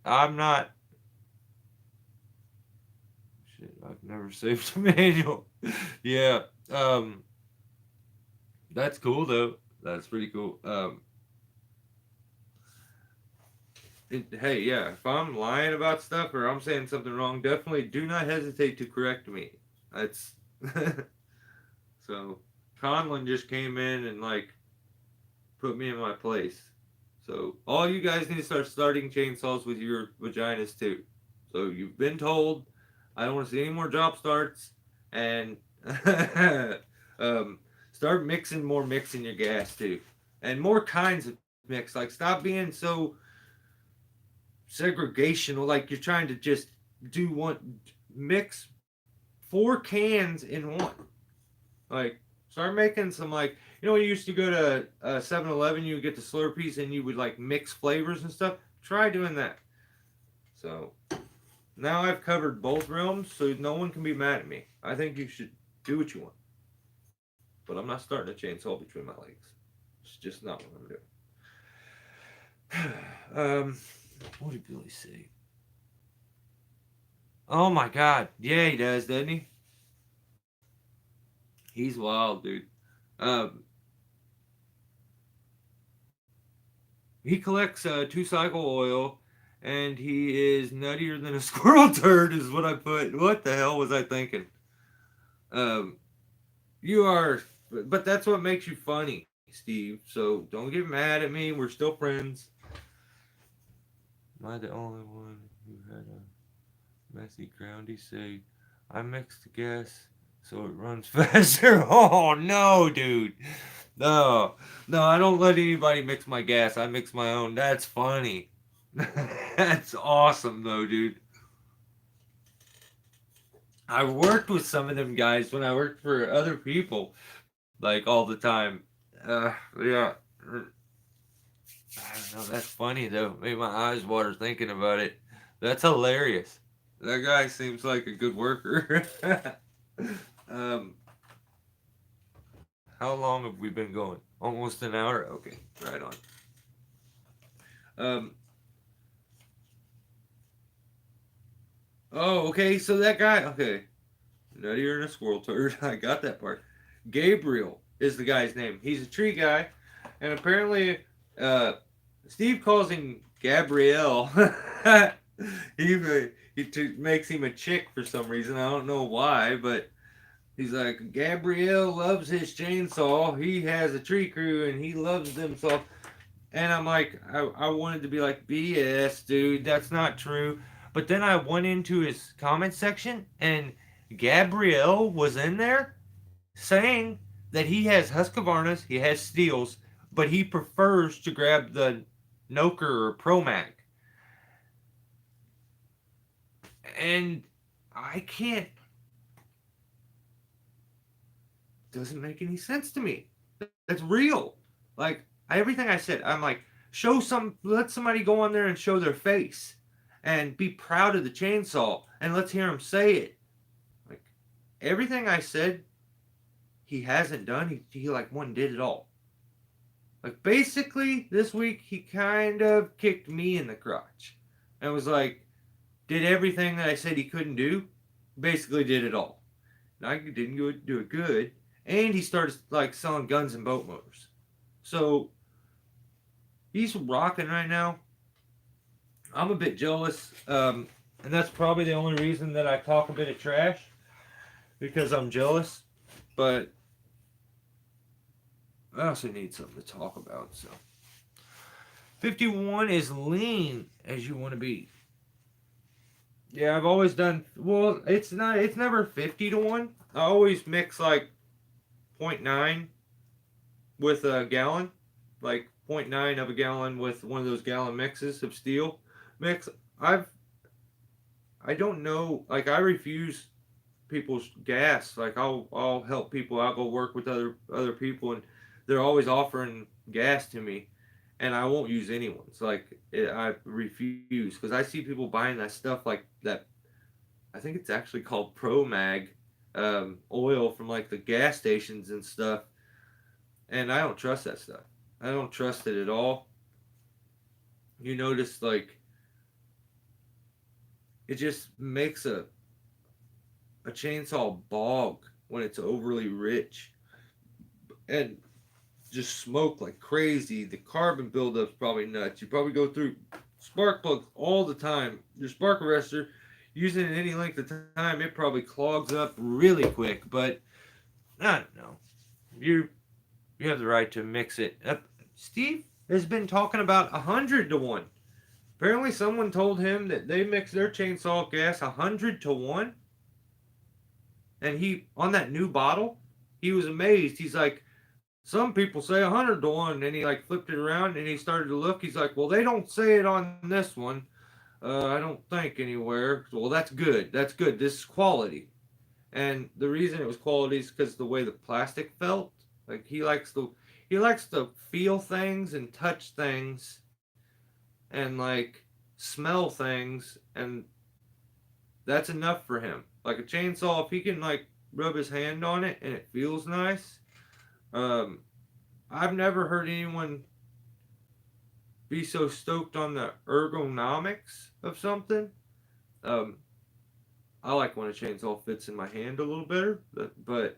I'm not. Shit, I've never saved a manual. Yeah. That's cool though. That's pretty cool. Hey, yeah, if I'm lying about stuff or I'm saying something wrong, definitely do not hesitate to correct me. That's so. Conlon just came in and like put me in my place. So all you guys need to start starting chainsaws with your vaginas too. So you've been told. I don't want to see any more job starts, and um, start mixing more mix in your gas too, and more kinds of mix. Like stop being so segregational. Like you're trying to just do one mix four cans in one. Like start making some like when you used to go to 7-Eleven, you would get the Slurpees and you would like mix flavors and stuff. Try doing that. So now I've covered both realms, so no one can be mad at me. I think you should do what you want, but I'm not starting a chainsaw between my legs. It's just not what I'm doing. What did Billy say? Oh my God! Yeah, he does, doesn't he? He's wild, dude. Um, he collects two cycle oil, and he is nuttier than a squirrel turd. Is what I put. What the hell was I thinking? Um, you are, but that's what makes you funny, Steve. So don't get mad at me. We're still friends. Am I the only one who had a messy groundy say, I mixed the gas so it runs faster? Oh no, dude. No, no, I don't let anybody mix my gas. I mix my own. That's funny. That's awesome, though, dude. I worked with some of them guys when I worked for other people, like all the time. Yeah. I don't know. That's funny, though. Made my eyes water thinking about it. That's hilarious. That guy seems like a good worker. um, how long have we been going? Almost an hour? Okay, right on. Um, oh, okay, so that guy, okay. Nuttier than a squirrel turd. I got that part. Gabriel is the guy's name. He's a tree guy, and apparently, uh, Steve calls him Gabrielle. Makes him a chick for some reason. I don't know why, but he's like Gabrielle loves his chainsaw. He has a tree crew and he loves them so. And I'm like, I wanted to be like, BS, dude, that's not true. But then I went into his comment section and Gabrielle was in there saying that he has Husqvarnas, he has Steels, but he prefers to grab the Noker or Pro Mag. And I can't, doesn't make any sense to me. That's real. Like, everything I said, I'm like, let somebody go on there and show their face and be proud of the chainsaw and let's hear them say it. Like, everything I said, he hasn't done. He like one did it all. Like basically this week he kind of kicked me in the crotch and was like did everything that I said he couldn't do. Basically did it all. And I didn't do it good, and he started like selling guns and boat motors. So he's rocking right now. I'm a bit jealous, and that's probably the only reason that I talk a bit of trash because I'm jealous. But I also need something to talk about. So 51 is lean as you want to be. Yeah, I've always done. Well, it's not. It's never 50-1. I always mix like point 0.9 with a gallon, like point 0.9 of a gallon with one of those gallon mixes of steel mix. I've I don't know. Like I refuse people's gas. Like I'll help people. I'll go work with other people, and they're always offering gas to me, and I won't use anyone's. I refuse because I see people buying that stuff like that. I think it's actually called Pro Mag oil from like the gas stations and stuff, and I don't trust that stuff. I don't trust it at all. you notice like it just makes a chainsaw bog when it's overly rich and just smoke like crazy. The carbon buildup's probably nuts. You probably go through spark plugs all the time. Your spark arrestor, using it any length of time, it probably clogs up really quick. But I don't know. You you have the right to mix it. Steve has been talking about 100 to 1. Apparently, someone told him that they mix their chainsaw gas 100 to 1, and he on that new bottle, he was amazed. He's like, some people say 100 to 1, and he like flipped it around and he started to look. He's like, well, they don't say it on this one. I don't think anywhere. Well, that's good. That's good. This is quality. And the reason it was quality is because the way the plastic felt. Like he likes to feel things and touch things and like smell things, and that's enough for him. Like a chainsaw, if he can like rub his hand on it and it feels nice. Um, I've never heard anyone be so stoked on the ergonomics of something. Um, I like when a chainsaw fits in my hand a little better, but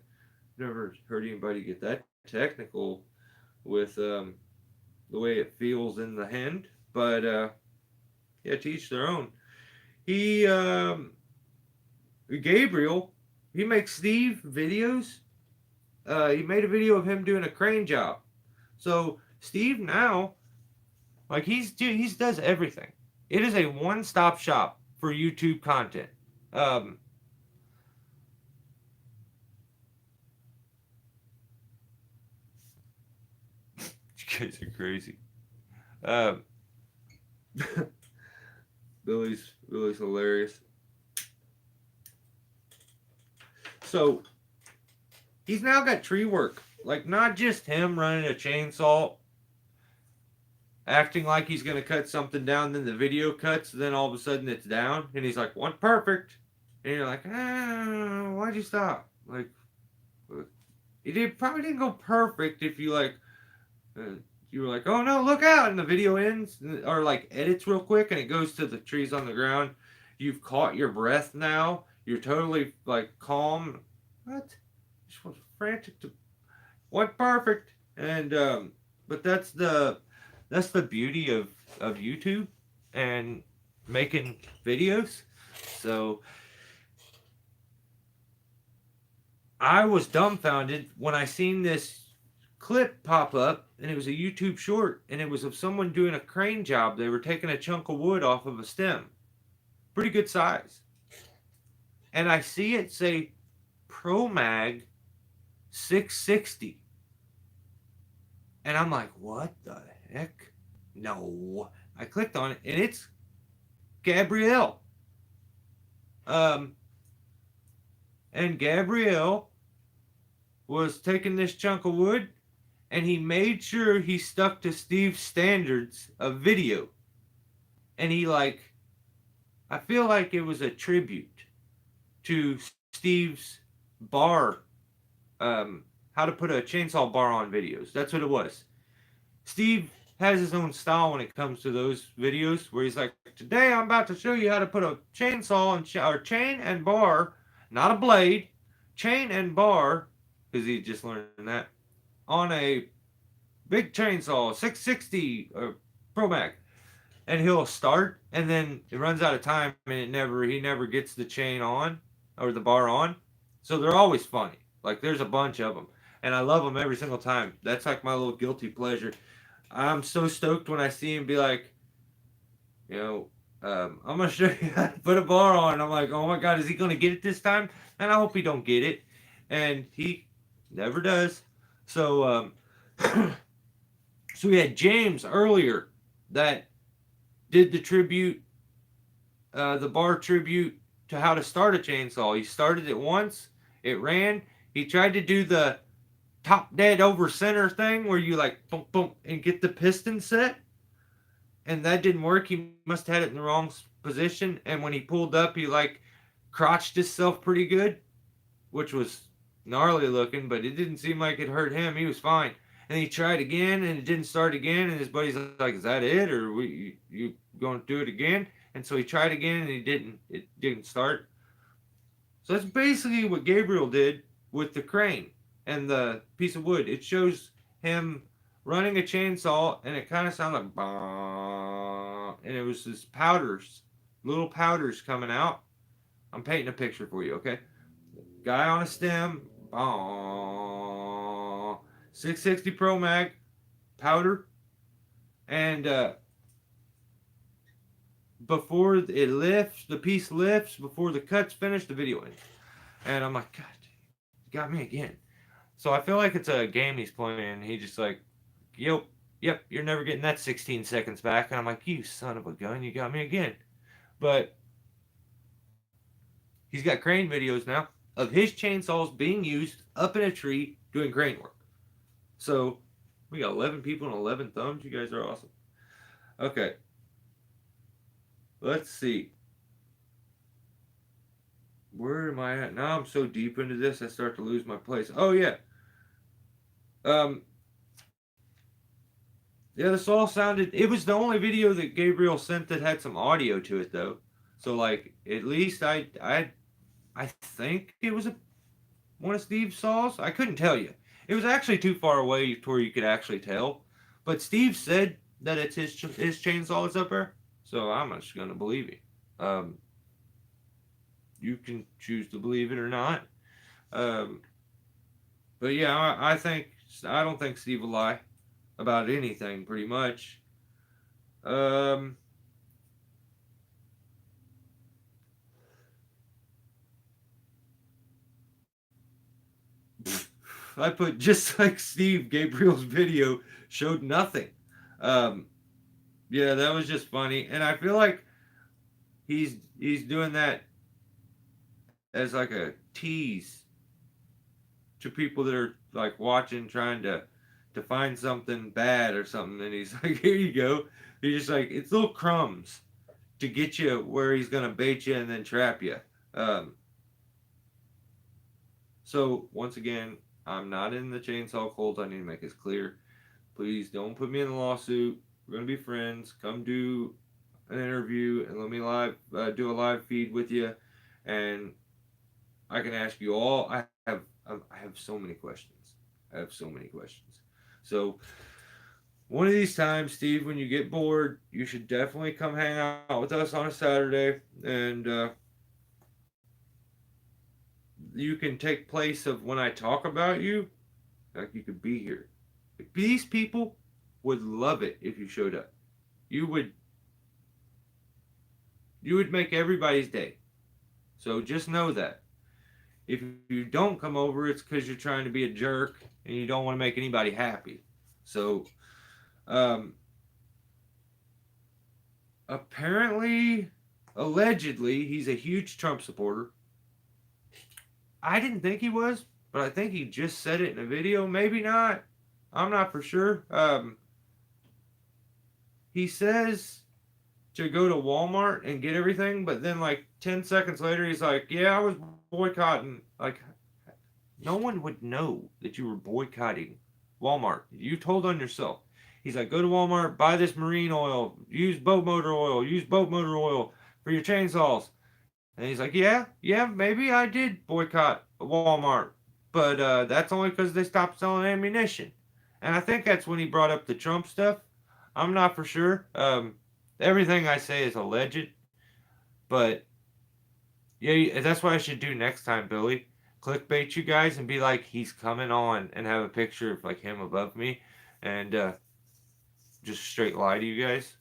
never heard anybody get that technical with the way it feels in the hand. But yeah, to each their own. He Gabriel, he makes Steve videos. He made a video of him doing a crane job. So Steve now, like he does everything. It is a one-stop shop for YouTube content. Um, you guys are crazy. Um, Billy's hilarious. So he's now got tree work. Like not just him running a chainsaw, acting like he's gonna cut something down, then the video cuts, then all of a sudden it's down, and he's like, "One perfect," and you're like, "Why'd you stop?" Like, probably didn't go perfect if you like, uh, you were like, "Oh no, look out!" and the video ends, or like edits real quick, and it goes to the trees on the ground. You've caught your breath now. You're totally like calm. What? Just was frantic to what perfect, and but that's the beauty of YouTube and making videos. So I was dumbfounded when I seen this clip pop up, and it was a YouTube short, and it was of someone doing a crane job. They were taking a chunk of wood off of a stem, pretty good size, and I see it say Pro Mag 660. And I'm like, what the heck? No. I clicked on it, and it's Gabrielle. Um, and Gabrielle was taking this chunk of wood, and he made sure he stuck to Steve's standards of video. And he like, I feel like it was a tribute to Steve's bar, how to put a chainsaw bar on videos. That's what it was. Steve has his own style when it comes to those videos where he's like, today I'm about to show you how to put a chainsaw and or chain and bar, not a blade, chain and bar, because he just learned that, on a big chainsaw, 660 or Pro Mac. And he'll start, and then it runs out of time, and he never gets the chain on or the bar on. So they're always funny. Like there's a bunch of them, and I love them every single time. That's like my little guilty pleasure. I'm so stoked when I see him be like, you know, I'm gonna show you how to put a bar on. I'm like, oh my god, is he gonna get it this time? And I hope he don't get it, and he never does. So, so we had James earlier that did the tribute, the bar tribute to how to start a chainsaw. He started it once, it ran. He tried to do the top dead over center thing where you like boom boom and get the piston set, and that didn't work. He must have had it in the wrong position, and when he pulled up he like crotched himself pretty good, which was gnarly looking, but it didn't seem like it hurt him. He was fine. And he tried again, and it didn't start again. And his buddy's like, "Is that it, or you going to do it again?" And so he tried again, and he didn't. It didn't start. So that's basically what Gabriel did with the crane and the piece of wood. It shows him running a chainsaw, and it kind of sounded like bah, and it was this powders, little powders coming out. I'm painting a picture for you, okay? Guy on a stem, bah, 660 Pro Mag powder, and before it lifts, the piece lifts before the cut's finished, the video ends. And I'm like, God, you got me again. So I feel like it's a game he's playing. He just like, yep, you're never getting that 16 seconds back. And I'm like, you son of a gun, you got me again. But he's got crane videos now of his chainsaws being used up in a tree doing crane work. So we got 11 people and 11 thumbs. You guys are awesome. Okay, let's see. Where am I at? Now I'm so deep into this, I start to lose my place. Oh, yeah. Um, yeah, this all sounded. It was the only video that Gabriel sent that had some audio to it, though. So, like, at least I think it was one of Steve's saws. I couldn't tell you. It was actually too far away to where you could actually tell. But Steve said that it's his chainsaw that's up there. So I'm just gonna believe him. You can choose to believe it or not. Um, but yeah, I don't think Steve will lie about anything, pretty much. Um, I put just like Steve, Gabriel's video showed nothing. Um, yeah, that was just funny, and I feel like he's doing that as like a tease to people that are like watching, trying to find something bad or something, and he's like, "Here you go." He's just like, it's little crumbs to get you where he's gonna bait you and then trap you. Um, so once again, I'm not in the chainsaw cult. I need to make this clear. Please don't put me in a lawsuit. We're gonna be friends. Come do an interview and let me do a live feed with you, and I can ask you all. I have so many questions. I have so many questions. So one of these times, Steve, when you get bored, you should definitely come hang out with us on a Saturday, and you can take place of when I talk about you. Like you could be here. These people would love it if you showed up. You would you would make everybody's day. So just know that. If you don't come over, it's because you're trying to be a jerk and you don't want to make anybody happy. So, um, apparently, allegedly, he's a huge Trump supporter. I didn't think he was, but I think he just said it in a video. Maybe not. I'm not for sure. He says to go to Walmart and get everything, but then like 10 seconds later, he's like, "Yeah, I was boycotting." Like, no one would know that you were boycotting Walmart. You told on yourself. He's like, go to Walmart, buy this marine oil, use boat motor oil for your chainsaws. And he's like, yeah, maybe I did boycott Walmart, but that's only because they stopped selling ammunition. And I think that's when he brought up the Trump stuff. I'm not for sure. Everything I say is alleged, but yeah, that's what I should do next time, Billy. Clickbait you guys and be like, he's coming on, and have a picture of like him above me, and just straight lie to you guys.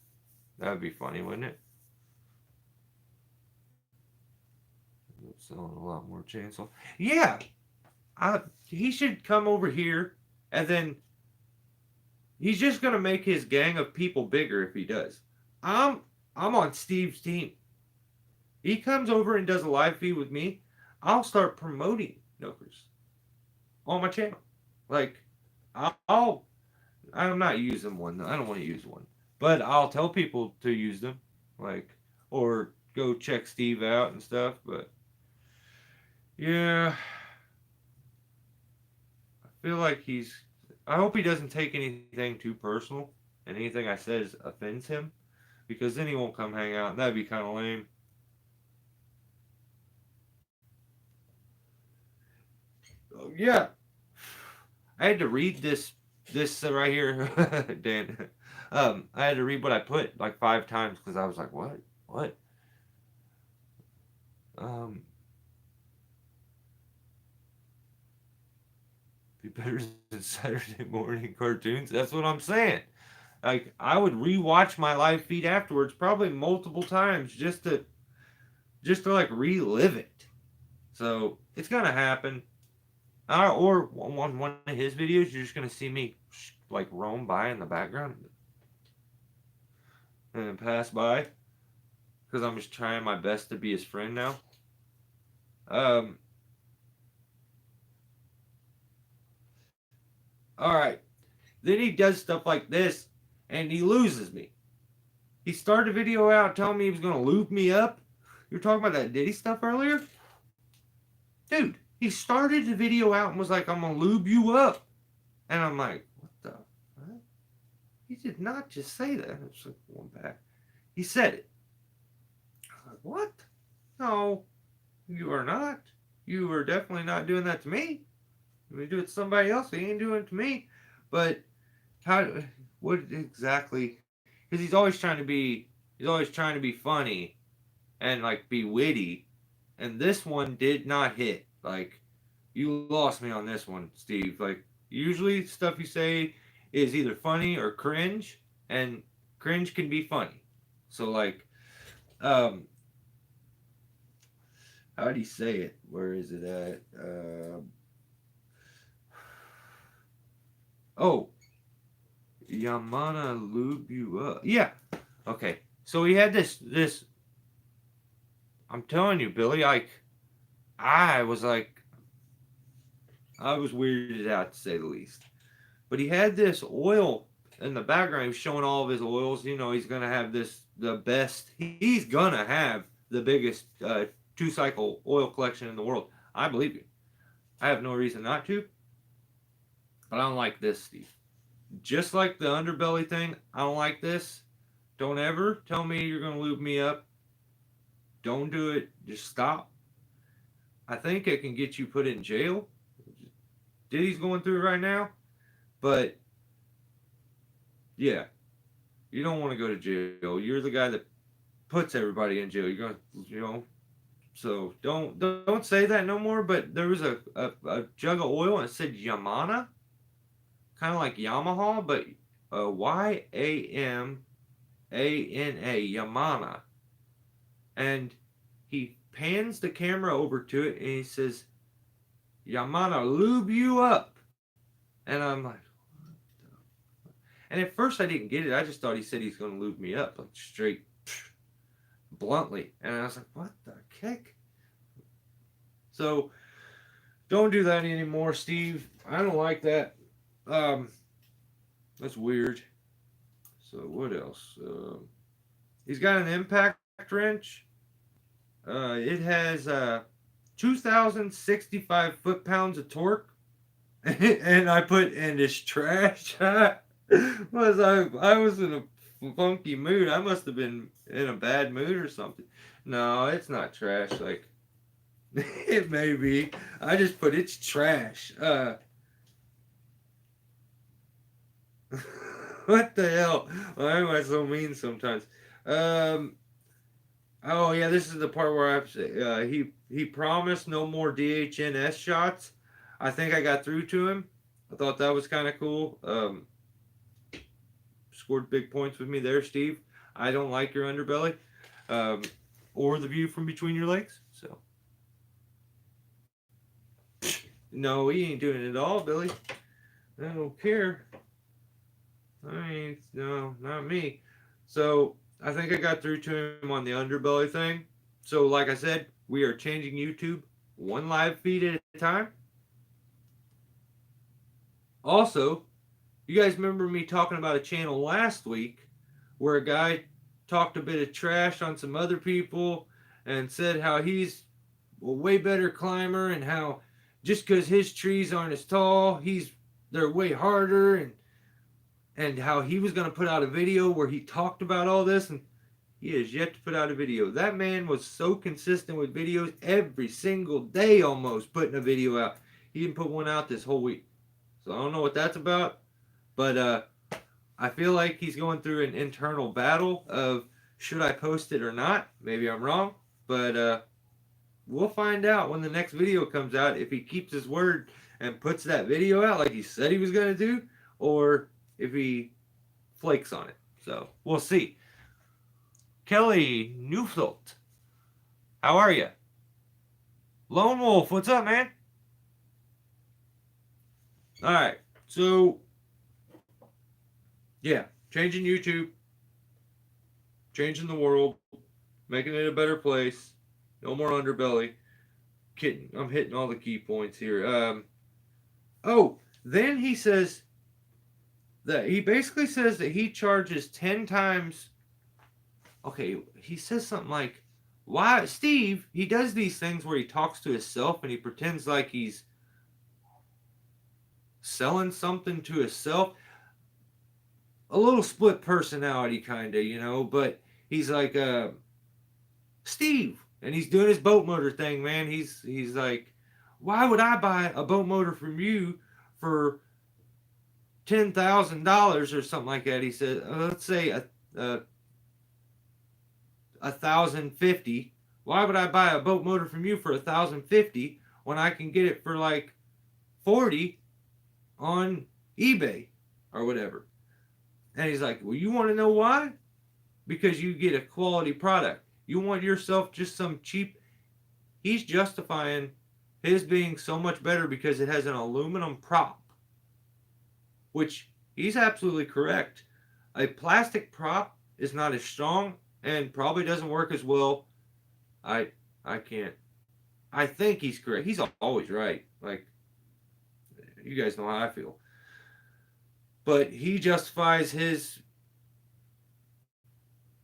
That would be funny, wouldn't it? Selling a lot more chainsaw. Yeah, he should come over here, and then he's just gonna make his gang of people bigger if he does. I'm I'm on Steve's team. He comes over and does a live feed with me. I'll start promoting Nokers on my channel. Like, I'll I'm not using one. I don't want to use one, but I'll tell people to use them, like, or go check Steve out and stuff. But yeah, I feel like I hope he doesn't take anything too personal and anything I says offends him, because then he won't come hang out and that'd be kind of lame. Yeah, I had to read this right here, Dan. I had to read what I put like 5 times because I was like, what, what? Um, be better than Saturday morning cartoons. That's what I'm saying. Like I would rewatch my live feed afterwards, probably multiple times, just to like relive it. So it's gonna happen. Or on one of his videos, you're just gonna see me like roam by in the background and pass by because I'm just trying my best to be his friend now. Um, all right. Then he does stuff like this, and he loses me. He started a video out telling me he was gonna lube me up. You were talking about that Diddy stuff earlier, dude. He started the video out and was like, "I'm gonna lube you up," and I'm like, "What the? What? He did not just say that." It's like one back. He said it. I was like, "What? No, you are not. You are definitely not doing that to me. You may do it to somebody else. He ain't doing it to me." But how? What exactly? Because he's always trying to be funny and like be witty, and this one did not hit. Like you lost me on this one, Steve. Like usually stuff you say is either funny or cringe, and cringe can be funny. So like, um, how do you say it? Where is it at? Oh, Yamana lube you up. Yeah. Okay. So he had this. I'm telling you, Billy. Like I was like, I was weirded out to say the least. But he had this oil in the background. He was showing all of his oils. You know, he's gonna have the best. He's gonna have the biggest 2 cycle oil collection in the world. I believe you. I have no reason not to. But I don't like this, Steve. Just like the underbelly thing, I don't like this. Don't ever tell me you're gonna lube me up. Don't do it. Just stop. I think it can get you put in jail. Diddy's going through it right now. But yeah, you don't want to go to jail. You're the guy that puts everybody in jail. You're gonna. So don't say that no more. But there was a jug of oil and it said Yamana, kind of like Yamaha, but Yamana, Yamana, and he pans the camera over to it and he says, "Yamana, lube you up," and I'm like. And at first I didn't get it. I just thought he said he's going to lube me up, like straight, bluntly. And I was like, what the heck? So don't do that anymore, Steve. I don't like that. Um, that's weird. So what else? He's got an impact wrench. It has 2,065 foot-pounds of torque. And I put in this trash. Was I was in a funky mood. I must have been in a bad mood or something. No, it's not trash. Like it may be. I just put it's trash. What the hell? Why am I so mean sometimes? Um. Oh yeah, this is the part where he promised no more DHNS shots. I think I got through to him. I thought that was kind of cool. Scored big points with me there, Steve. I don't like your underbelly um, or the view from between your legs. So, no, he ain't doing it at all, Billy. I don't care. I ain't, no, not me. So, I think I got through to him on the underbelly thing. So, like I said, we are changing YouTube one live feed at a time. Also, you guys remember me talking about a channel last week where a guy talked a bit of trash on some other people and said how he's a way better climber and how just because his trees aren't as tall, they're way harder, and how he was going to put out a video where he talked about all this, and he has yet to put out a video. That man was so consistent with videos every single day, almost putting a video out. He didn't put one out this whole week. So I don't know what that's about, but I feel like he's going through an internal battle of should I post it or not. Maybe I'm wrong, but we'll find out when the next video comes out if he keeps his word and puts that video out like he said he was going to do, or if he flakes on it. So we'll see. Kelly Neufeld, how are you? Lone Wolf, what's up, man? All right, so yeah, changing YouTube, changing the world, making it a better place. No more underbelly. Kidding, I'm hitting all the key points here. Oh, then he says that he basically says that he charges 10 times. Okay, he says something like, why, Steve, he does these things where he talks to himself and he pretends like he's selling something to himself. A little split personality, kind of, you know, but he's like, Steve, and he's doing his boat motor thing, man. He's like, why would I buy a boat motor from you for $10,000 or something like that? He said, let's say $1,050. Why would I buy a boat motor from you for $1,050 when I can get it for like 40 on eBay or whatever? And he's like, well, you want to know why? Because you get a quality product. You want yourself just some cheap. He's justifying his being so much better because it has an aluminum prop, which he's absolutely correct. A plastic prop is not as strong and probably doesn't work as well. I can't. I think he's correct. He's always right. Like, you guys know how I feel. But he justifies his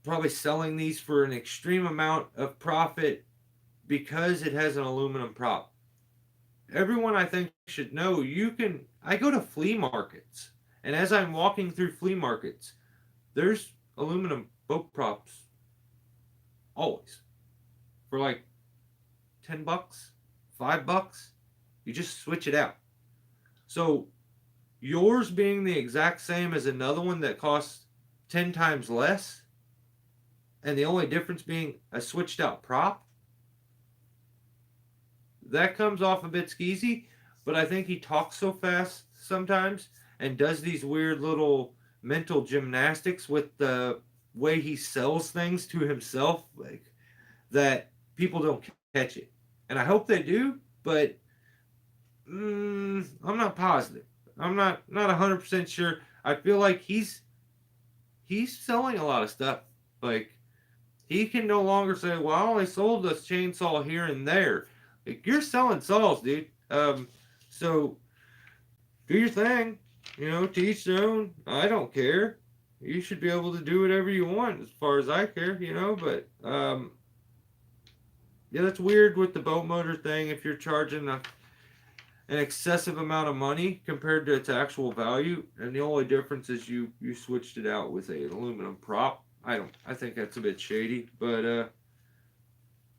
probably selling these for an extreme amount of profit because it has an aluminum prop. Everyone, I think, should know I go to flea markets, and as I'm walking through flea markets, there's aluminum boat props always for like $10, $5. You just switch it out. So yours being the exact same as another one that costs 10 times less, and the only difference being a switched out prop, that comes off a bit skeezy, but I think he talks so fast sometimes and does these weird little mental gymnastics with the way he sells things to himself, like, that people don't catch it. And I hope they do, but I'm not positive. I'm not 100% sure. I feel like he's selling a lot of stuff. Like, he can no longer say, well, I only sold this chainsaw here and there. Like, you're selling saws, dude. So do your thing. You know, to each their own. I don't care. You should be able to do whatever you want as far as I care, you know, but yeah, that's weird with the boat motor thing. If you're charging an excessive amount of money compared to its actual value, and the only difference is you switched it out with an aluminum prop. I think that's a bit shady, but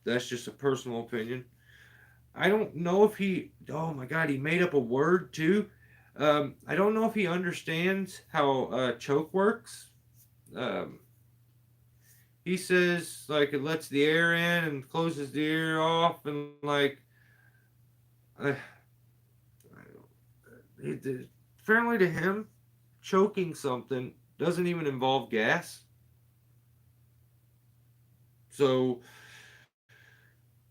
that's just a personal opinion. I don't know if oh my god, he made up a word too. I don't know if he understands how choke works. He says like it lets the air in and closes the air off, and like apparently to him, choking something doesn't even involve gas. So,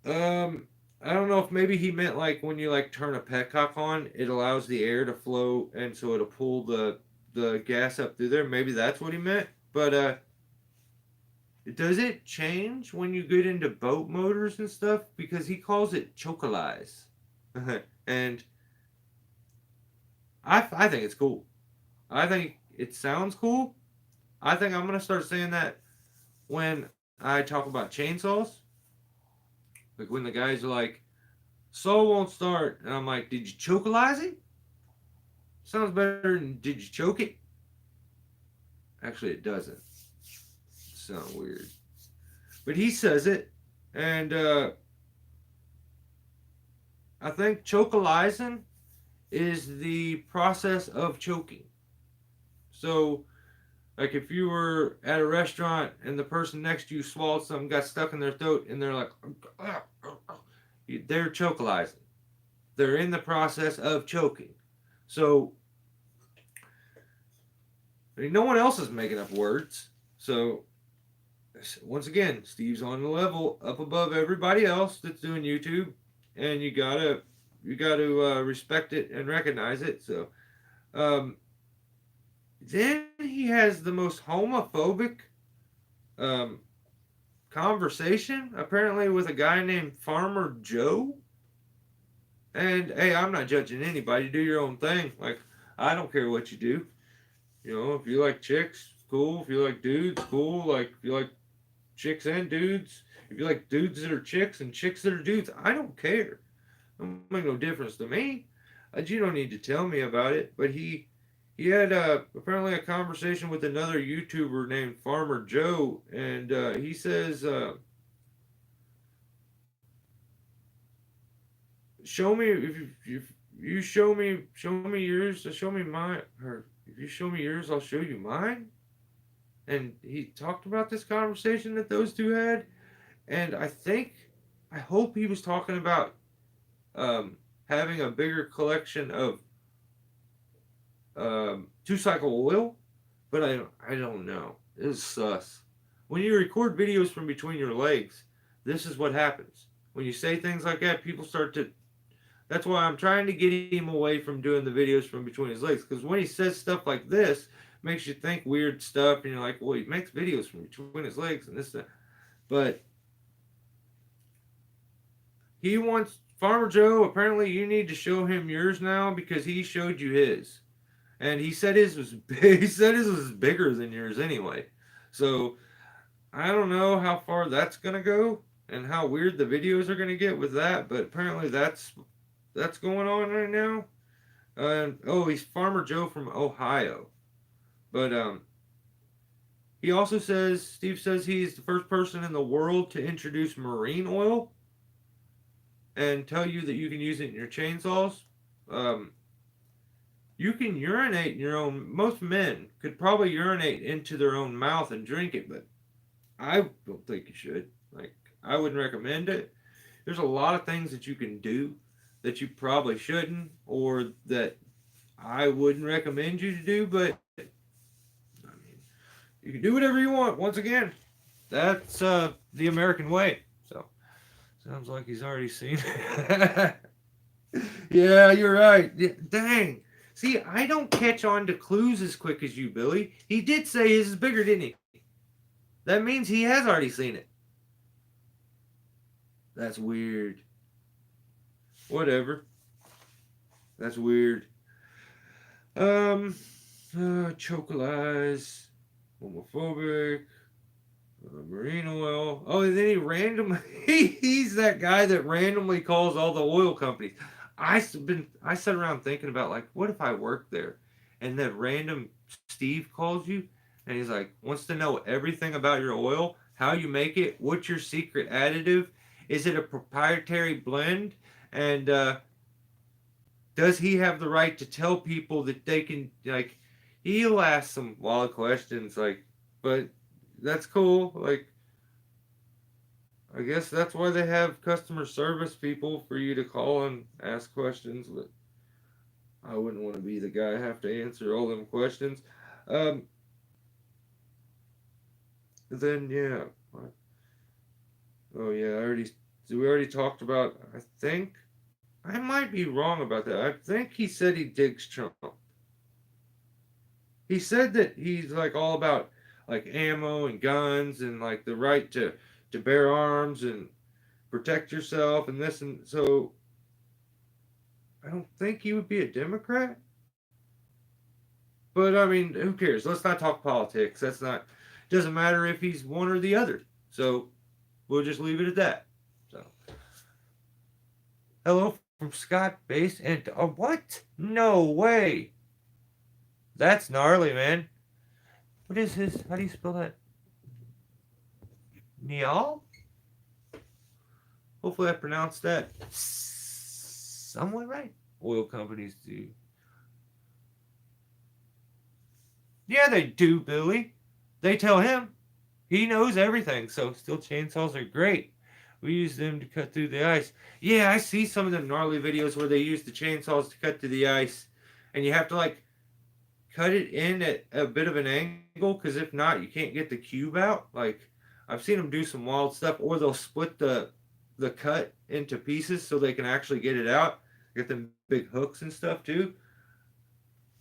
I don't know if maybe he meant like when you like turn a petcock on, it allows the air to flow, and so it'll pull the gas up through there. Maybe that's what he meant. But does it change when you get into boat motors and stuff? Because he calls it chocolize, and I think it's cool. I think it sounds cool. I think I'm gonna start saying that when I talk about chainsaws. Like when the guys are like, "Saw won't start," and I'm like, "Did you chocolize it?" Sounds better than did you choke it? Actually, it doesn't. Sound weird. But he says it, and I think chocalizing is the process of choking. So, like if you were at a restaurant and the person next to you swallowed something, got stuck in their throat, and they're like, they're chocalizing. They're in the process of choking. So, I mean, no one else is making up words. So, once again, Steve's on the level up above everybody else that's doing YouTube, and you gotta respect it and recognize it. So, um, then he has the most homophobic um, conversation apparently with a guy named Farmer Joe. And hey, I'm not judging anybody. Do your own thing. Like I don't care what you do. You know, if you like chicks, cool. If you like dudes, cool. Like if you like chicks and dudes. If you like dudes that are chicks and chicks that are dudes, I don't care. It don't make no difference to me. You don't need to tell me about it. But he had apparently a conversation with another YouTuber named Farmer Joe, and he says, "Show me if you show me yours, show me mine. Or if you show me yours, I'll show you mine." And he talked about this conversation that those two had, and I hope he was talking about having a bigger collection of two cycle oil, but I don't know. It's sus. When you record videos from between your legs, this is what happens. When you say things like that, people start to. That's why I'm trying to get him away from doing the videos from between his legs. Because when he says stuff like this, makes you think weird stuff, and you're like, well, he makes videos from between his legs and this, that. But he wants Farmer Joe. Apparently, you need to show him yours now because he showed you his. And he said his was big. He said his was bigger than yours anyway. So I don't know how far that's gonna go and how weird the videos are gonna get with that. But apparently that's going on right now. Oh, he's Farmer Joe from Ohio. But he also says Steve says he's the first person in the world to introduce marine oil and tell you that you can use it in your chainsaws. Um, You can urinate in your own. Most men could probably urinate into their own mouth and drink it, but I don't think you should. Like, I wouldn't recommend it. There's a lot of things that you can do that you probably shouldn't, or that I wouldn't recommend you to do, but I mean, you can do whatever you want. Once again, that's the American way. So, sounds like he's already seen it. Yeah, you're right. Yeah, dang. See, I don't catch on to clues as quick as you, Billy. He did say his is bigger, didn't he? That means he has already seen it. That's weird. Whatever. That's weird. Chocolize, homophobic, marine oil. Oh, and then he randomly, he's that guy that randomly calls all the oil companies. I sat around thinking about like, what if I worked there, and that random Steve calls you, and he's like wants to know everything about your oil, how you make it, what's your secret additive, is it a proprietary blend, and does he have the right to tell people that they can like? He'll ask some wild questions like, but that's cool. Like, I guess that's why they have customer service people for you to call and ask questions. But I wouldn't want to be the guy have to answer all them questions. Um, then yeah. Oh yeah, we already talked about. I think I might be wrong about that. I think he said he digs Trump. He said that he's like all about like ammo and guns and like the right to bear arms and protect yourself and this, and so I don't think he would be a Democrat. But I mean, who cares? Let's not talk politics. That's not doesn't matter if he's one or the other. So we'll just leave it at that. So hello from Scott Base and what? No way. That's gnarly, man. What is his? How do you spell that? Niall? Hopefully I pronounced that somewhat right. Oil companies do. Yeah, they do, Billy. They tell him. He knows everything, so steel chainsaws are great. We use them to cut through the ice. Yeah, I see some of them gnarly videos where they use the chainsaws to cut through the ice, and you have to like cut it in at a bit of an angle, because if not, you can't get the cube out. Like I've seen them do some wild stuff, or they'll split the cut into pieces so they can actually get it out. Get them big hooks and stuff too.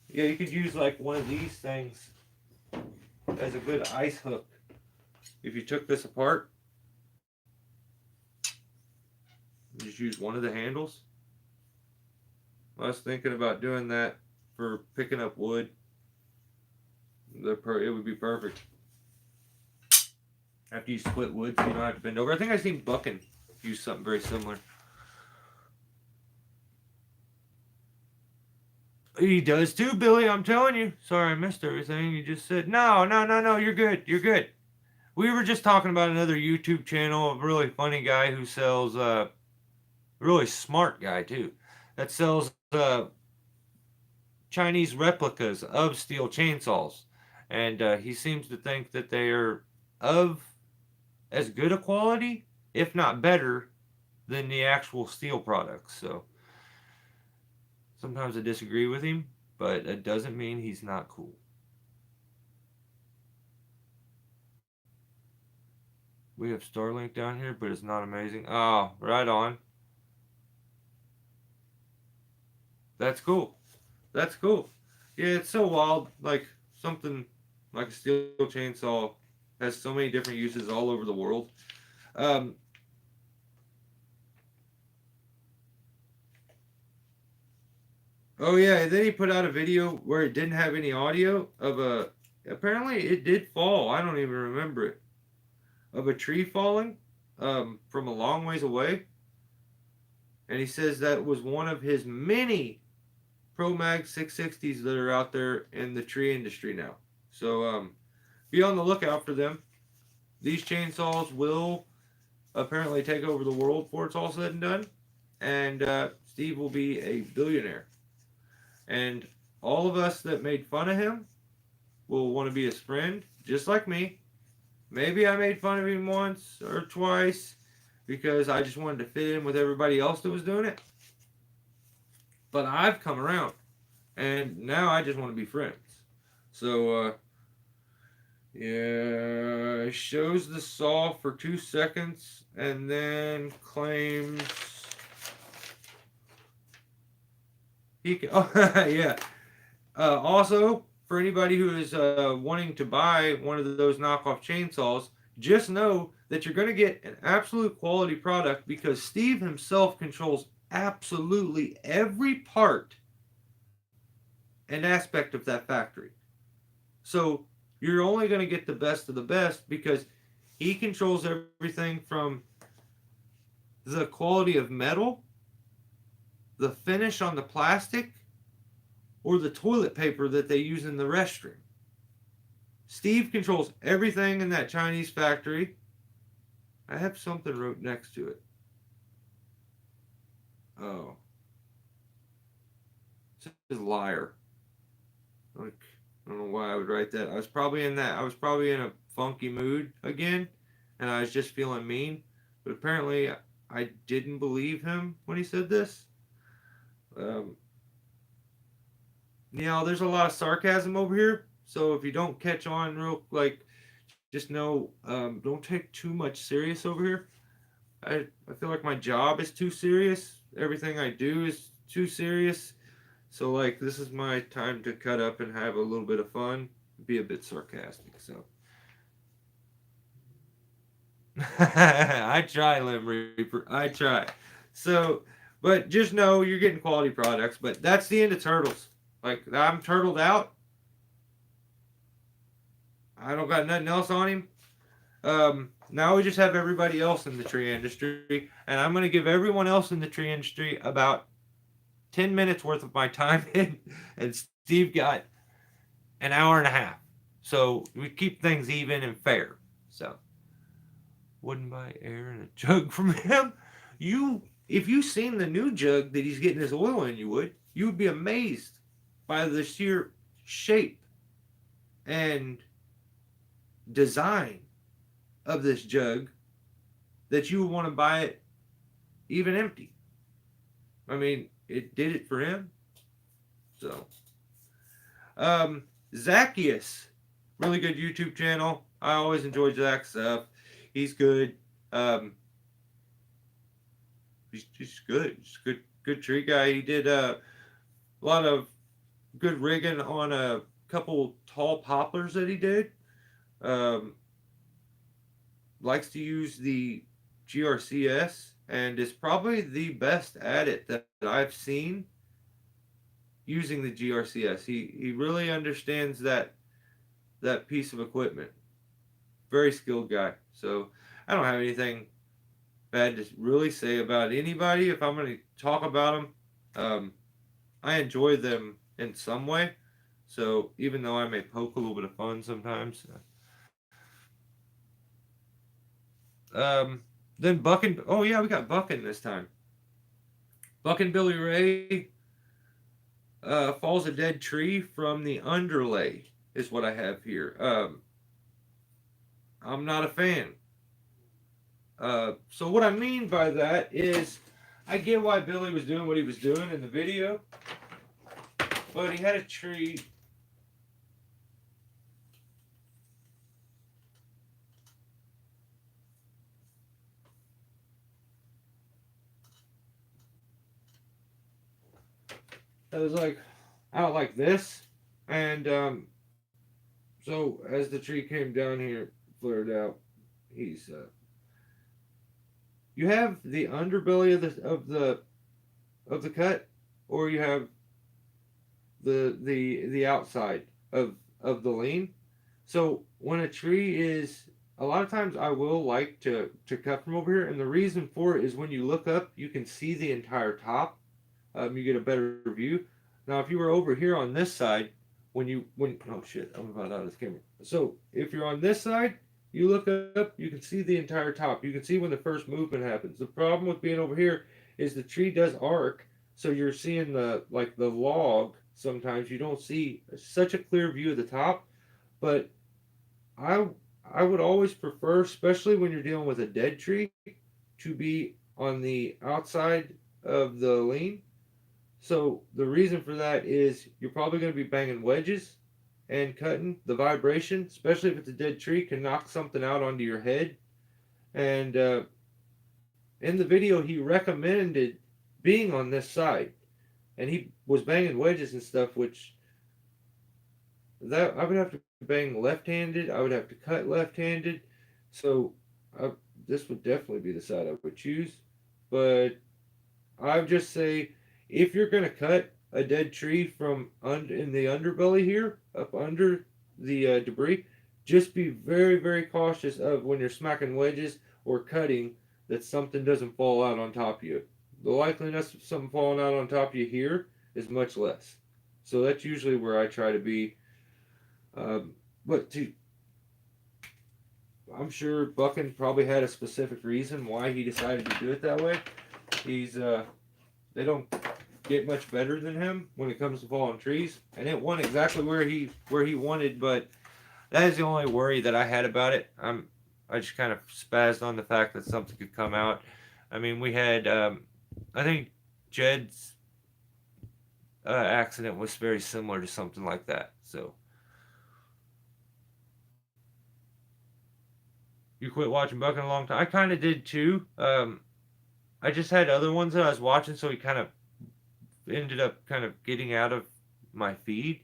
Yeah, you could use like one of these things as a good ice hook. If you took this apart, just use one of the handles. I was thinking about doing that for picking up wood. It would be perfect. After you split wood, so you don't have to bend over. I think I've seen Buckin use something very similar. He does too, Billy. I'm telling you. Sorry, I missed everything you just said. No. You're good. You're good. We were just talking about another YouTube channel, a really funny guy who sells, really smart guy too, that sells Chinese replicas of steel chainsaws. And he seems to think that they are of as good a quality, if not better, than the actual steel products. So sometimes I disagree with him, but it doesn't mean he's not cool. We have Starlink down here, but it's not amazing. Oh, right on. That's cool. That's cool. Yeah, it's so wild. Like something like a steel chainsaw has so many different uses all over the world. Um, oh yeah, and then he put out a video where it didn't have any audio of a. Apparently, it did fall. I don't even remember it. Of a tree falling, from a long ways away, and he says that was one of his many Pro Mag 660s that are out there in the tree industry now. So be on the lookout for them. These chainsaws will apparently take over the world before it's all said and done. And Steve will be a billionaire. And all of us that made fun of him will want to be his friend, just like me. Maybe I made fun of him once or twice because I just wanted to fit in with everybody else that was doing it. But I've come around, and now I just want to be friends. So, yeah, shows the saw for 2 seconds and then claims he can. Oh, yeah. Also, for anybody who is wanting to buy one of those knockoff chainsaws, just know that you're going to get an absolute quality product because Steve himself controls absolutely every part and aspect of that factory. So you're only going to get the best of the best because he controls everything from the quality of metal, the finish on the plastic, or the toilet paper that they use in the restroom. Steve controls everything in that Chinese factory. I have something wrote next to it. Oh. It says liar. Like, I don't know why I would write that. I was probably in a funky mood again, and I was just feeling mean. But apparently, I didn't believe him when he said this. There's a lot of sarcasm over here. So if you don't catch on just know, don't take too much serious over here. I feel like my job is too serious. Everything I do is too serious. So like this is my time to cut up and have a little bit of fun, be a bit sarcastic. So I try, Lim Reaper. I try. So, but just know you're getting quality products. But that's the end of turtles. Like I'm turtled out. I don't got nothing else on him. Now we just have everybody else in the tree industry, and I'm going to give everyone else in the tree industry about 10 minutes worth of my time. And Steve got an hour and a half. So we keep things even and fair. So wouldn't buy air in a jug from him. You, if you seen the new jug that he's getting his oil in, you would. You would be amazed by the sheer shape and design of this jug that you would want to buy it even empty. I mean, it did it for him. So, Zacchaeus, really good YouTube channel. I always enjoy Zach's stuff. He's good. Um, he's good. He's a good tree guy. He did a lot of good rigging on a couple tall poplars that he did. Um, Likes to use the GRCS and is probably the best at it that I've seen using the GRCS. He really understands that piece of equipment. Very skilled guy. So I don't have anything bad to really say about anybody. If I'm going to talk about them, I enjoy them in some way. So even though I may poke a little bit of fun sometimes, um, then Buck and oh yeah, we got Buckin this time. Buck and Billy Ray falls a dead tree from the underlay is what I have here. I'm not a fan. So what I mean by that is, I get why Billy was doing what he was doing in the video, but he had a tree. That was like out like this, and so as the tree came down here, flared out. He's you have the underbelly of the cut, or you have the outside of the lean. So when a tree is, a lot of times I will like to cut from over here, and the reason for it is when you look up, you can see the entire top. You get a better view. Now, if you were over here on this side, when oh shit, I'm about out of this camera. So if you're on this side, you look up, you can see the entire top. You can see when the first movement happens. The problem with being over here is the tree does arc, so you're seeing the log. Sometimes you don't see such a clear view of the top, but I I would always prefer, especially when you're dealing with a dead tree, to be on the outside of the lean. So the reason for that is you're probably going to be banging wedges and cutting. The vibration, especially if it's a dead tree, can knock something out onto your head. And in the video, he recommended being on this side, and he was banging wedges and stuff, which that I would have to bang left-handed. I would have to cut left-handed. So I, this would definitely be the side I would choose. But I would just say, if you're going to cut a dead tree from in the underbelly here, up under the debris, just be very, very cautious of when you're smacking wedges or cutting that something doesn't fall out on top of you. The likeliness of something falling out on top of you here is much less. So that's usually where I try to be. But I'm sure Buckin probably had a specific reason why he decided to do it that way. He's they don't get much better than him when it comes to falling trees, and it went exactly where he wanted. But that is the only worry that I had about it. I just kind of spazzed on the fact that something could come out. I mean, we had I think Jed's accident was very similar to something like that. So you quit watching Buck in a long time. I kind of did too. I just had other ones that I was watching, so he kind of ended up kind of getting out of my feed,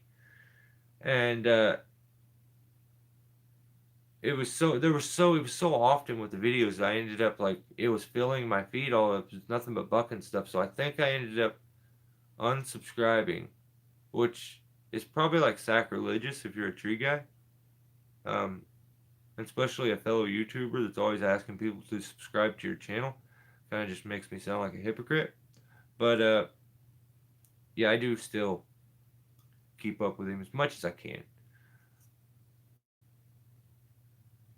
and it was so often with the videos that I ended up like it was filling my feed all up with nothing but Buck and stuff. So I think I ended up unsubscribing, which is probably like sacrilegious if you're a tree guy. Um, Especially a fellow YouTuber that's always asking people to subscribe to your channel. Kind of just makes me sound like a hypocrite. But yeah, I do still keep up with him as much as I can.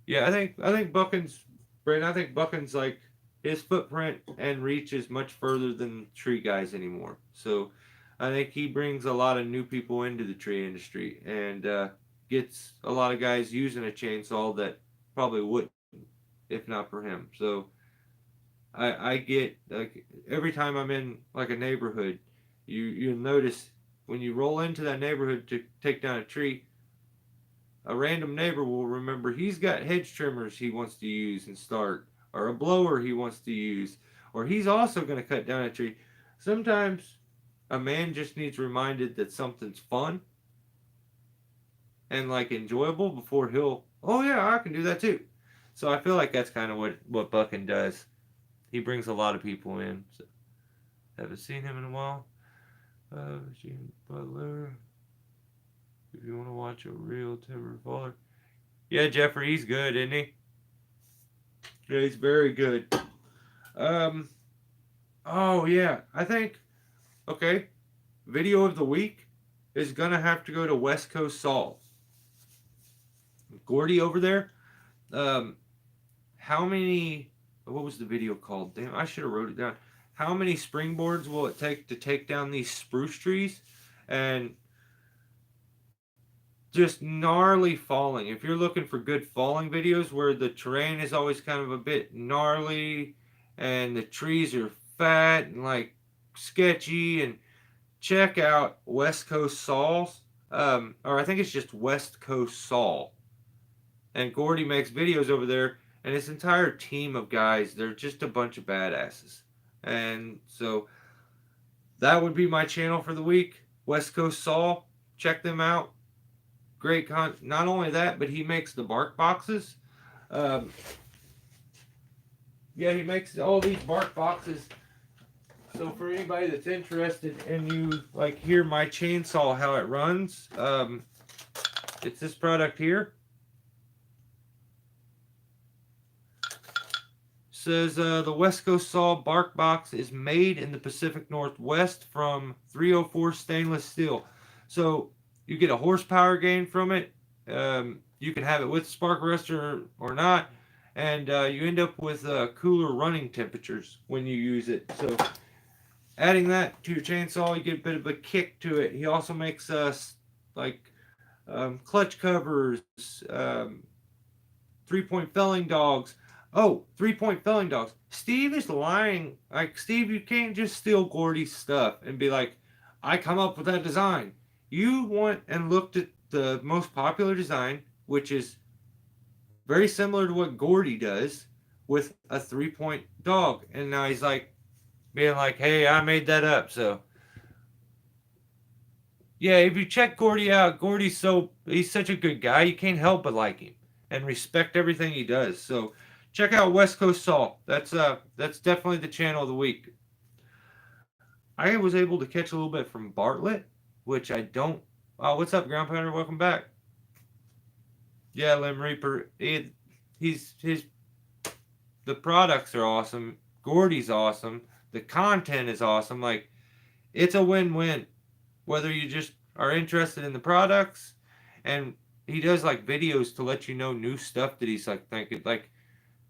Yeah, I think Buchan's Brandon. I think Buchan's like his footprint and reach is much further than tree guys anymore. So I think he brings a lot of new people into the tree industry and gets a lot of guys using a chainsaw that probably wouldn't if not for him. So I get like every time I'm in like a neighborhood, you'll notice when you roll into that neighborhood to take down a tree, a random neighbor will remember he's got hedge trimmers he wants to use and start, or a blower he wants to use, or he's also going to cut down a tree. Sometimes a man just needs reminded that something's fun and like enjoyable before he'll, oh yeah, I can do that too. So I feel like that's kind of what Buchan does. He brings a lot of people in. So, haven't seen him in a while. Gene Butler. If you want to watch a real timber faller, yeah, Jeffrey, he's good, isn't he? Yeah, he's very good. Um. Oh yeah, I think okay. Video of the week is gonna have to go to West Coast Saul. Gordy over there. Um. How many? What was the video called? Damn, I should have wrote it down. How many springboards will it take to take down these spruce trees? And just gnarly falling. If you're looking for good falling videos where the terrain is always kind of a bit gnarly and the trees are fat and like sketchy, and check out West Coast Saul's. Or I think it's just West Coast Saul. And Gordy makes videos over there, and his entire team of guys, they're just a bunch of badasses. And so that would be my channel for the week. West Coast Saul. Check them out. Great not only that, but he makes the bark boxes. Um, yeah, he makes all these bark boxes. So for anybody that's interested and you like hear my chainsaw how it runs, it's this product here. Says the West Coast Saw bark box is made in the Pacific Northwest from 304 stainless steel. So you get a horsepower gain from it. You can have it with spark arrestor or not, and you end up with cooler running temperatures when you use it. So adding that to your chainsaw, you get a bit of a kick to it. He also makes like clutch covers, 3-point felling dogs. Oh, 3-point felling dogs. Steve is lying. Like, Steve, you can't just steal Gordy's stuff and be like, I come up with that design. You went and looked at the most popular design, which is very similar to what Gordy does with a 3-point dog. And now he's like, being like, hey, I made that up. So, yeah, if you check Gordy out, he's such a good guy. You can't help but like him and respect everything he does. So, check out West Coast Saul. That's definitely the channel of the week. I was able to catch a little bit from Bartlett, which I don't. Oh, what's up, Ground Pounder? Welcome back. Yeah, Lim Reaper. He's his. The products are awesome. Gordy's awesome. The content is awesome. Like, it's a win-win. Whether you just are interested in the products, and he does like videos to let you know new stuff that he's like thinking. Like,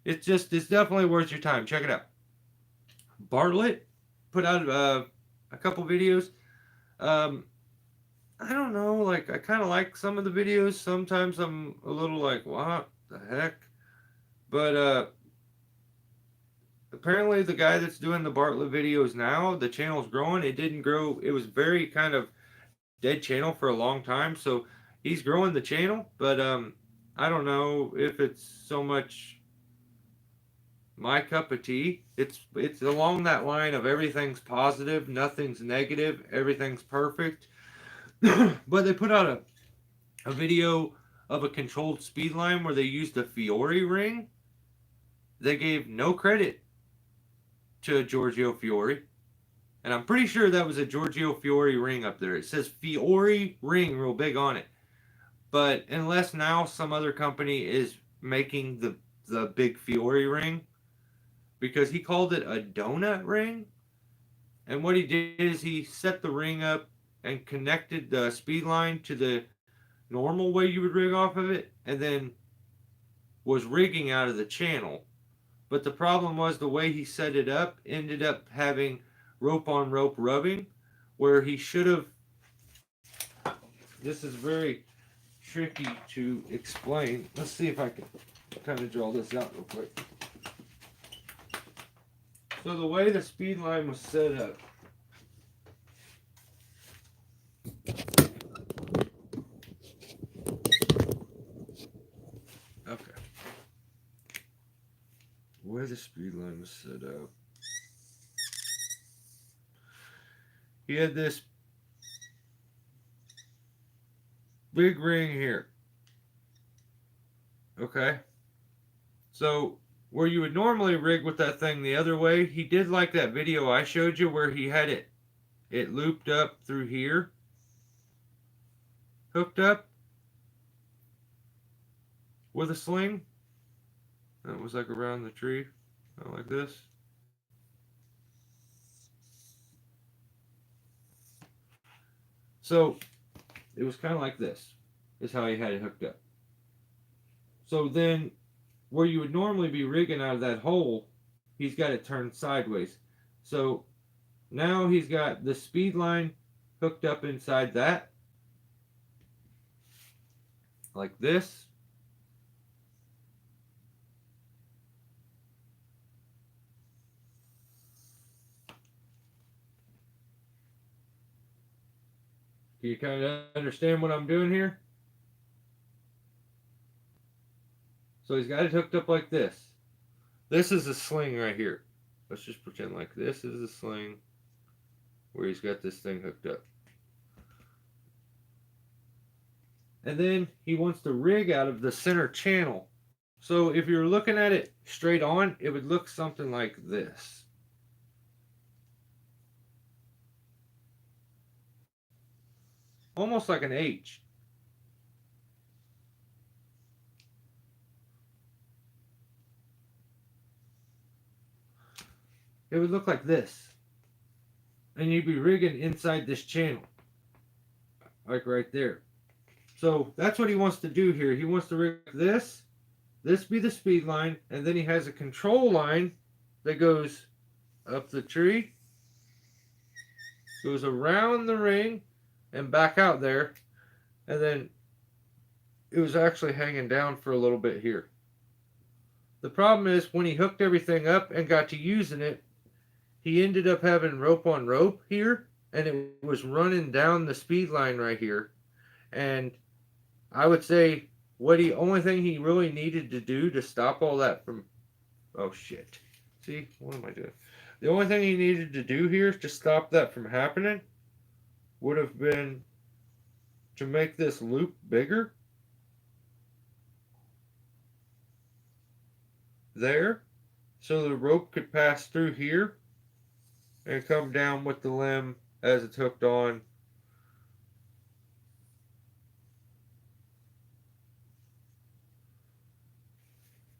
it's definitely worth your time. Check it out. Bartlett put out a couple videos. Um, I don't know, like I kind of like some of the videos. Sometimes I'm a little like, what the heck? But apparently the guy that's doing the Bartlett videos now, the channel's growing. It didn't grow. It was very kind of dead channel for a long time. So he's growing the channel, but I don't know if it's so much my cup of tea. It's along that line of everything's positive, nothing's negative, everything's perfect. But they put out a video of a controlled speed line where they used a Fiore ring. They gave no credit to Giorgio Fiore. And I'm pretty sure that was a Giorgio Fiore ring up there. It says Fiore ring real big on it. But unless now some other company is making the big Fiore ring, because he called it a donut ring. And what he did is he set the ring up and connected the speed line to the normal way you would ring off of it. And then was rigging out of the channel. But the problem was the way he set it up ended up having rope on rope rubbing, where he should have. This is very tricky to explain. Let's see if I can kind of draw this out real quick. So the way the speed line was set up. Okay. Where the speed line was set up. He had this big ring here. Okay. So where you would normally rig with that thing the other way, he did like that video I showed you where he had it looped up through here, hooked up with a sling. That was like around the tree, like this. So it was kind of like this, is how he had it hooked up. So then where you would normally be rigging out of that hole, he's got it turned sideways. So now he's got the speed line hooked up inside that, like this. Do you kind of understand what I'm doing here? So he's got it hooked up like this. This is a sling right here. Let's just pretend like this is a sling where he's got this thing hooked up. And then he wants to rig out of the center channel. So if you're looking at it straight on, it would look something like this. Almost like an H. It would look like this. And you'd be rigging inside this channel. Like right there. So that's what he wants to do here. He wants to rig this be the speed line, and then he has a control line that goes up the tree, goes around the ring, and back out there, and then it was actually hanging down for a little bit here. The problem is when he hooked everything up and got to using it, he ended up having rope on rope here, and it was running down the speed line right here. And I would say only thing he really needed to do to stop all that from, oh shit. See, what am I doing? The only thing he needed to do here to stop that from happening would have been to make this loop bigger. There. So the rope could pass through here and come down with the limb as it's hooked on.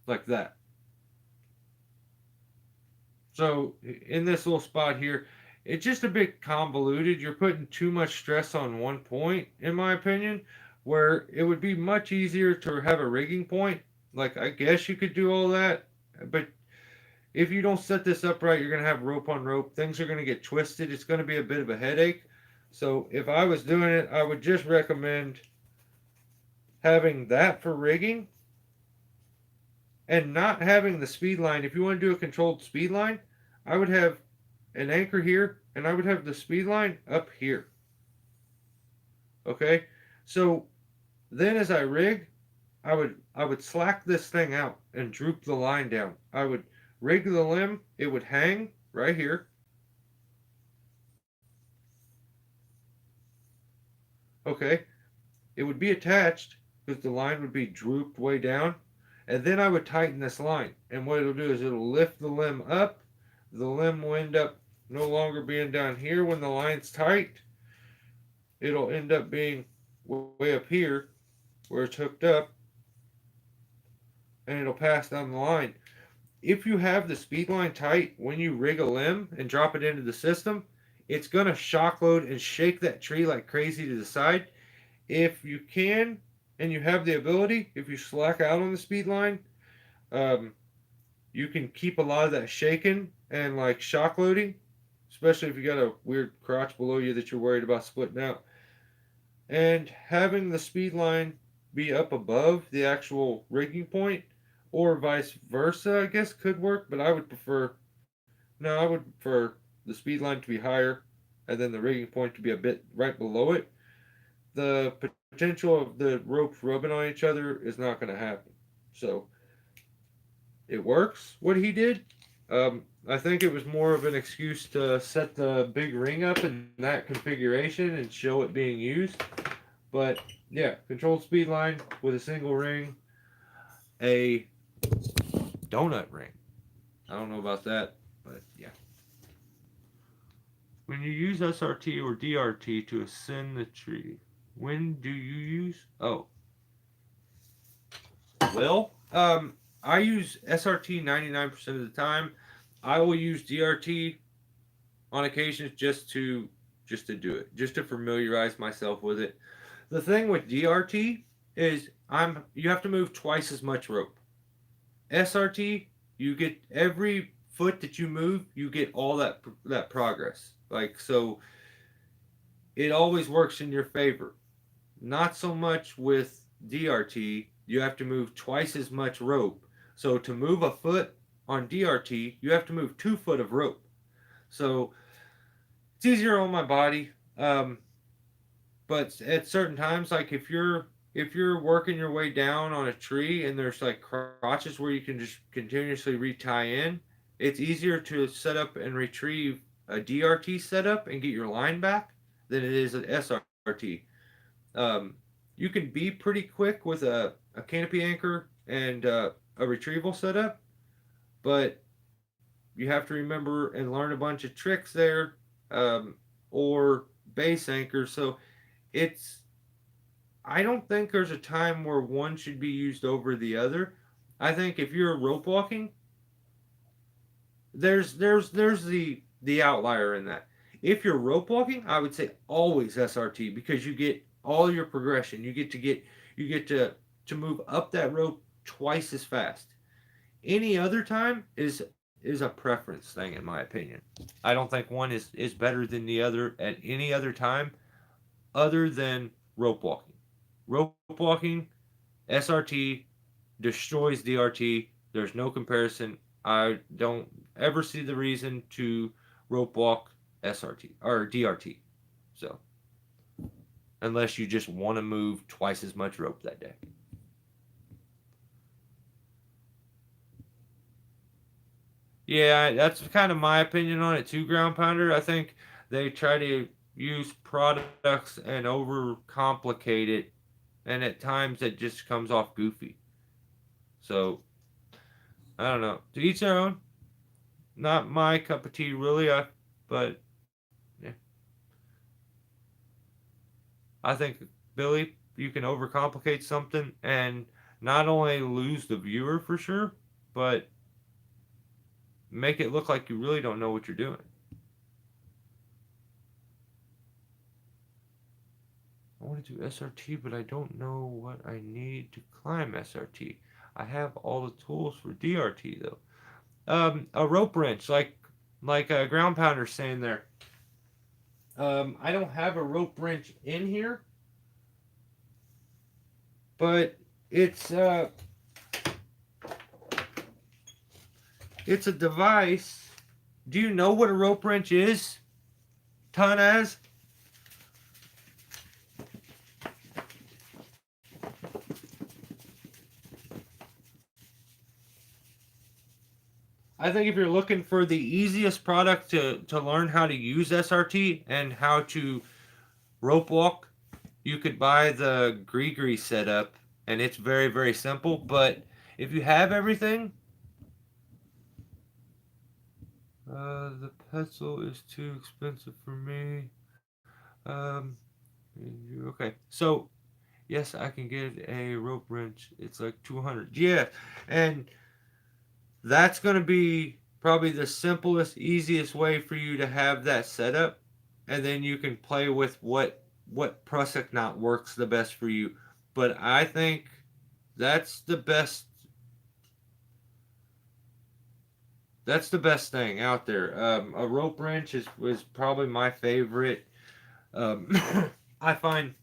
Like that. So in this little spot here, it's just a bit convoluted. You're putting too much stress on one point, in my opinion, where it would be much easier to have a rigging point. Like, I guess you could do all that, but if you don't set this up right, you're going to have rope on rope. Things are going to get twisted. It's going to be a bit of a headache. So if I was doing it, I would just recommend having that for rigging and not having the speed line. If you want to do a controlled speed line, I would have an anchor here and I would have the speed line up here. Okay? So then as I rig, I would slack this thing out and droop the line down. I would rig the limb, it would hang right here. Okay? It would be attached because the line would be drooped way down. And then I would tighten this line. And what it'll do is it'll lift the limb up. The limb will end up no longer being down here when the line's tight. It'll end up being way up here where it's hooked up. And it'll pass down the line. If you have the speed line tight, when you rig a limb and drop it into the system, it's going to shock load and shake that tree like crazy to the side. If you can, and you have the ability, if you slack out on the speed line, Um, you can keep a lot of that shaking and like shock loading, especially if you got a weird crotch below you that you're worried about splitting out. And having the speed line be up above the actual rigging point, or vice versa, I guess could work. But I would prefer no, I would prefer the speed line to be higher, and then the rigging point to be a bit right below it. The potential of the ropes rubbing on each other is not going to happen. So it works what he did. I think it was more of an excuse to set the big ring up in that configuration and show it being used. But yeah, controlled speed line with a single ring, a donut ring. I don't know about that, but yeah. When you use SRT or DRT to ascend the tree, when do you use? Oh, well, I use SRT 99% of the time. I will use DRT on occasions just to do it, just to familiarize myself with it. The thing with DRT is you have to move twice as much rope. SRT, you get every foot that you move, you get all that progress. Like so, it always works in your favor. Not so much with DRT. You have to move twice as much rope. So to move a foot on DRT, you have to move 2 foot of rope. So it's easier on my body. But at certain times, like if you're working your way down on a tree and there's like crotches where you can just continuously retie in, it's easier to set up and retrieve a DRT setup and get your line back than it is an SRT. Um, you can be pretty quick with a canopy anchor and a retrieval setup, but you have to remember and learn a bunch of tricks there, um, or base anchors. So it's I don't think there's a time where one should be used over the other. I think if you're rope walking, there's the outlier in that. If you're rope walking, I would say always SRT because you get all your progression. You get to move up that rope twice as fast. Any other time is a preference thing in my opinion. I don't think one is better than the other at any other time other than rope walking. Rope walking, SRT destroys DRT. There's no comparison. I don't ever see the reason to rope walk SRT or DRT. So, unless you just want to move twice as much rope that day. Yeah, that's kind of my opinion on it too, Ground Pounder. I think they try to use products and overcomplicate it, and at times it just comes off goofy. So, I don't know. To each their own. Not my cup of tea, really. But yeah, I think Billy, you can overcomplicate something and not only lose the viewer for sure, but make it look like you really don't know what you're doing. I want to do SRT, but I don't know what I need to climb SRT. I have all the tools for DRT though. A rope wrench, like a ground pounder saying there. I don't have a rope wrench in here, but it's uh, it's a device. Do you know what a rope wrench is, Tanaz? I think if you're looking for the easiest product to learn how to use SRT and how to rope walk, you could buy the Gree setup, and it's very, very simple. But if you have everything, the pencil is too expensive for me. Um, okay. So, yes, I can get a rope wrench. It's like 200. Yeah, and that's going to be probably the simplest, easiest way for you to have that setup, and then you can play with what Prusik knot works the best for you. But I think that's the best That's the best thing out there. A rope wrench was probably my favorite. Um, I find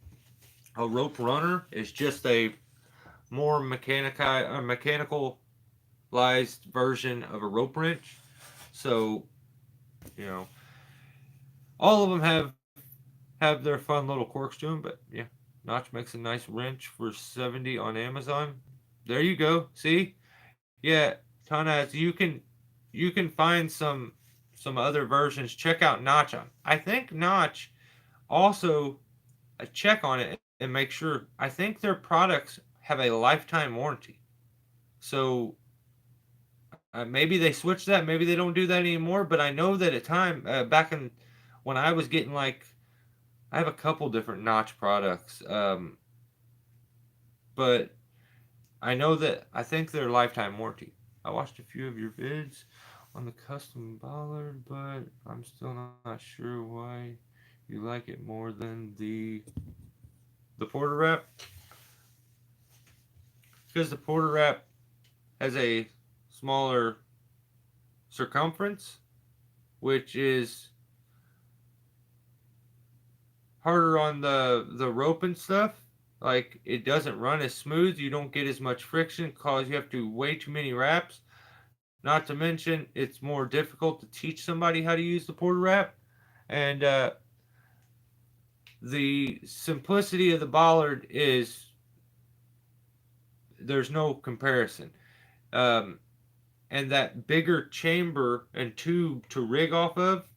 a rope runner is just a more mechanicalized version of a rope wrench. So you know, all of them have their fun little quirks to them. But yeah, Notch makes a nice wrench for 70 on Amazon. There you go. See, yeah, Tana, you can find some other versions. Check out Notch on. I think Notch also check on it and make sure. I think their products have a lifetime warranty. So maybe they switched that. Maybe they don't do that anymore. But I know that at time back in when I was getting like I have a couple different Notch products, but I know that I think they're lifetime warranty. I watched a few of your vids on the custom bollard, but I'm still not sure why you like it more than the Porter Wrap. Because the Porter Wrap has a smaller circumference, which is harder on the rope and stuff. Like it doesn't run as smooth. You don't get as much friction because you have to way too many wraps. Not to mention, it's more difficult to teach somebody how to use the Porter Wrap, and the simplicity of the bollard is there's no comparison. Um, and that bigger chamber and tube to rig off of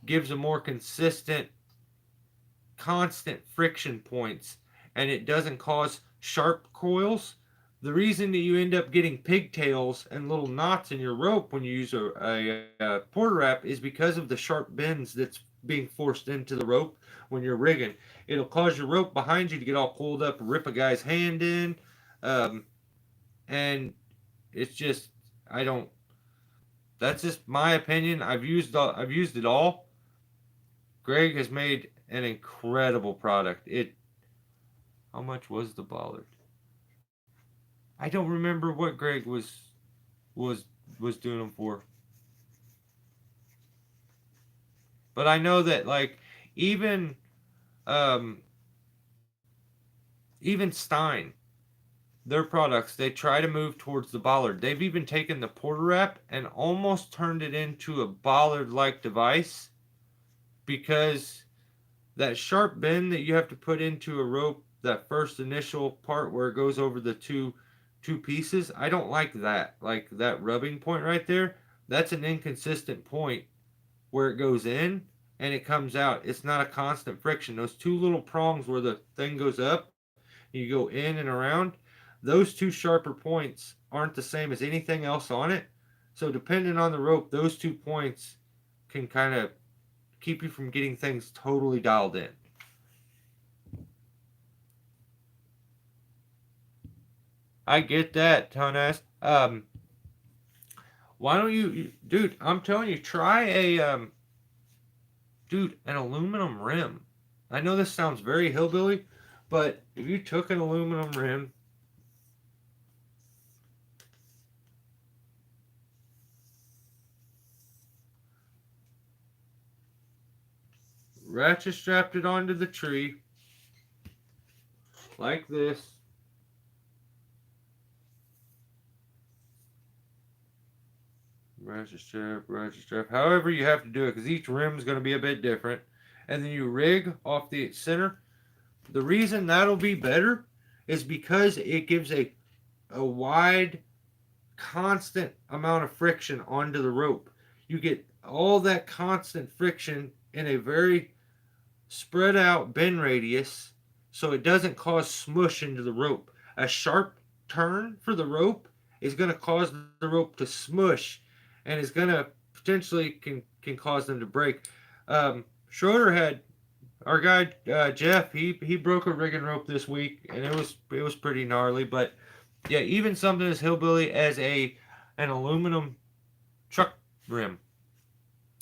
gives a more constant friction points, and it doesn't cause sharp coils. The reason that you end up getting pigtails and little knots in your rope when you use a Porter Wrap is because of the sharp bends that's being forced into the rope when you're rigging. It'll cause your rope behind you to get all pulled up, rip a guy's hand in, um, and it's just I don't. That's just my opinion. I've used it all. Greg has made an incredible product. It How much was the bollard? I don't remember what Greg was was doing them for. But I know that like even um even Stein, their products, they try to move towards the bollard. They've even taken the Porter Wrap and almost turned it into a bollard like device because that sharp bend that you have to put into a rope, that first initial part where it goes over the two pieces, I don't like that. Like that rubbing point right there, that's an inconsistent point where it goes in and it comes out. It's not a constant friction. Those two little prongs where the thing goes up, you go in and around, those two sharper points aren't the same as anything else on it. So depending on the rope, those 2 points can kind of keep you from getting things totally dialed in. I get that, Tonas. Why don't dude? I'm telling you, try an aluminum rim. I know this sounds very hillbilly, but if you took an aluminum rim, ratchet strapped it onto the tree like this, ratchet strap, however you have to do it, because each rim is going to be a bit different, and then you rig off the center. The reason that'll be better is because it gives a wide, constant amount of friction onto the rope. You get all that constant friction in a very spread out bend radius so it doesn't cause smush into the rope. A sharp turn for the rope is going to cause the rope to smush and is going to potentially can cause them to break. Schroeder had our guy Jeff. He broke a rigging rope this week, and it was pretty gnarly. But yeah, even something as hillbilly as an aluminum truck rim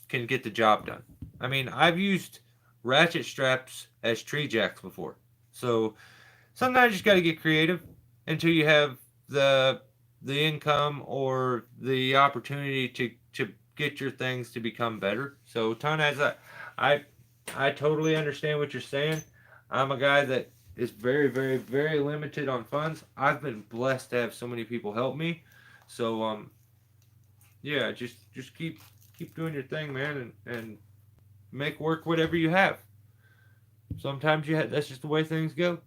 can get the job done. I mean, I've used ratchet straps as tree jacks before, so sometimes you just got to get creative until you have the the income or the opportunity to get your things to become better. So ton as I I totally understand what you're saying. I'm a guy that is very limited on funds. I've been blessed to have so many people help me. So yeah, just keep doing your thing, man, and make work whatever you have. Sometimes that's just the way things go.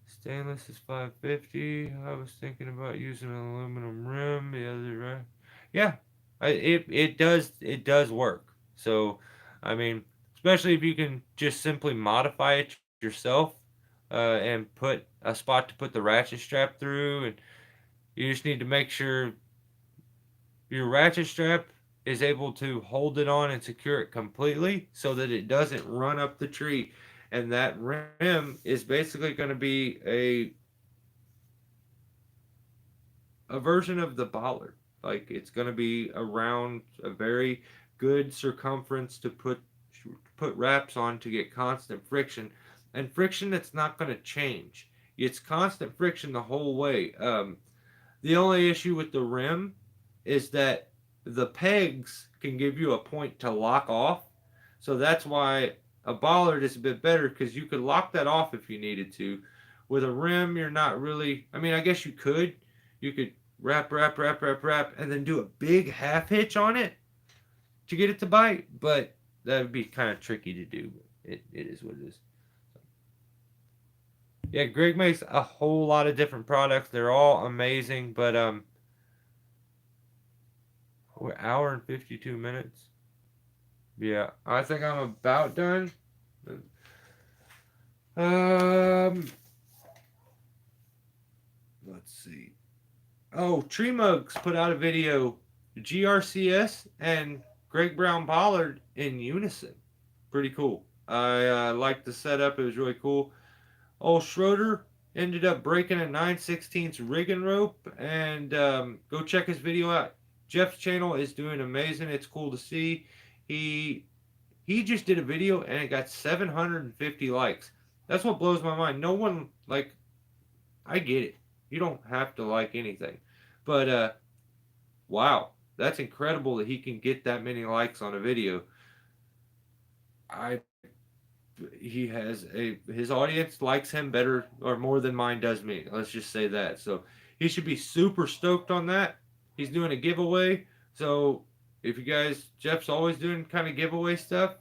Stainless is 550. I was thinking about using an aluminum rim. The other, yeah, it does work. So, I mean, especially if you can just simply modify it yourself, and put a spot to put the ratchet strap through, and you just need to make sure your ratchet strap is able to hold it on and secure it completely so that it doesn't run up the tree. And that rim is basically going to be a version of the bollard. Like it's going to be around a very good circumference to put wraps on to get constant friction, and friction that's not going to change. It's constant friction the whole way. The only issue with the rim is that the pegs can give you a point to lock off. So that's why a bollard is a bit better because you could lock that off if you needed to. With a rim, you're not really. I mean, I guess you could. You could wrap, and then do a big half hitch on it to get it to bite. But that would be kind of tricky to do. It is what it is. Yeah, Greg makes a whole lot of different products. They're all amazing, but we're hour and 52 minutes. Yeah, I think I'm about done. Um, let's see. Oh, Tree Mugs put out a video, GRCS and Greg Brown Bollard in unison. Pretty cool. I liked the setup. It was really cool. Old Schroeder ended up breaking a 9/16 rigging rope, and go check his video out. Jeff's channel is doing amazing. It's cool to see. He he just did a video and it got 750 likes. That's what blows my mind. No one like I get it. You don't have to like anything. But wow, that's incredible that he can get that many likes on a video. I he has a his audience likes him better or more than mine does me. Let's just say that. So he should be super stoked on that. He's doing a giveaway. So if you guys, Jeff's always doing kind of giveaway stuff.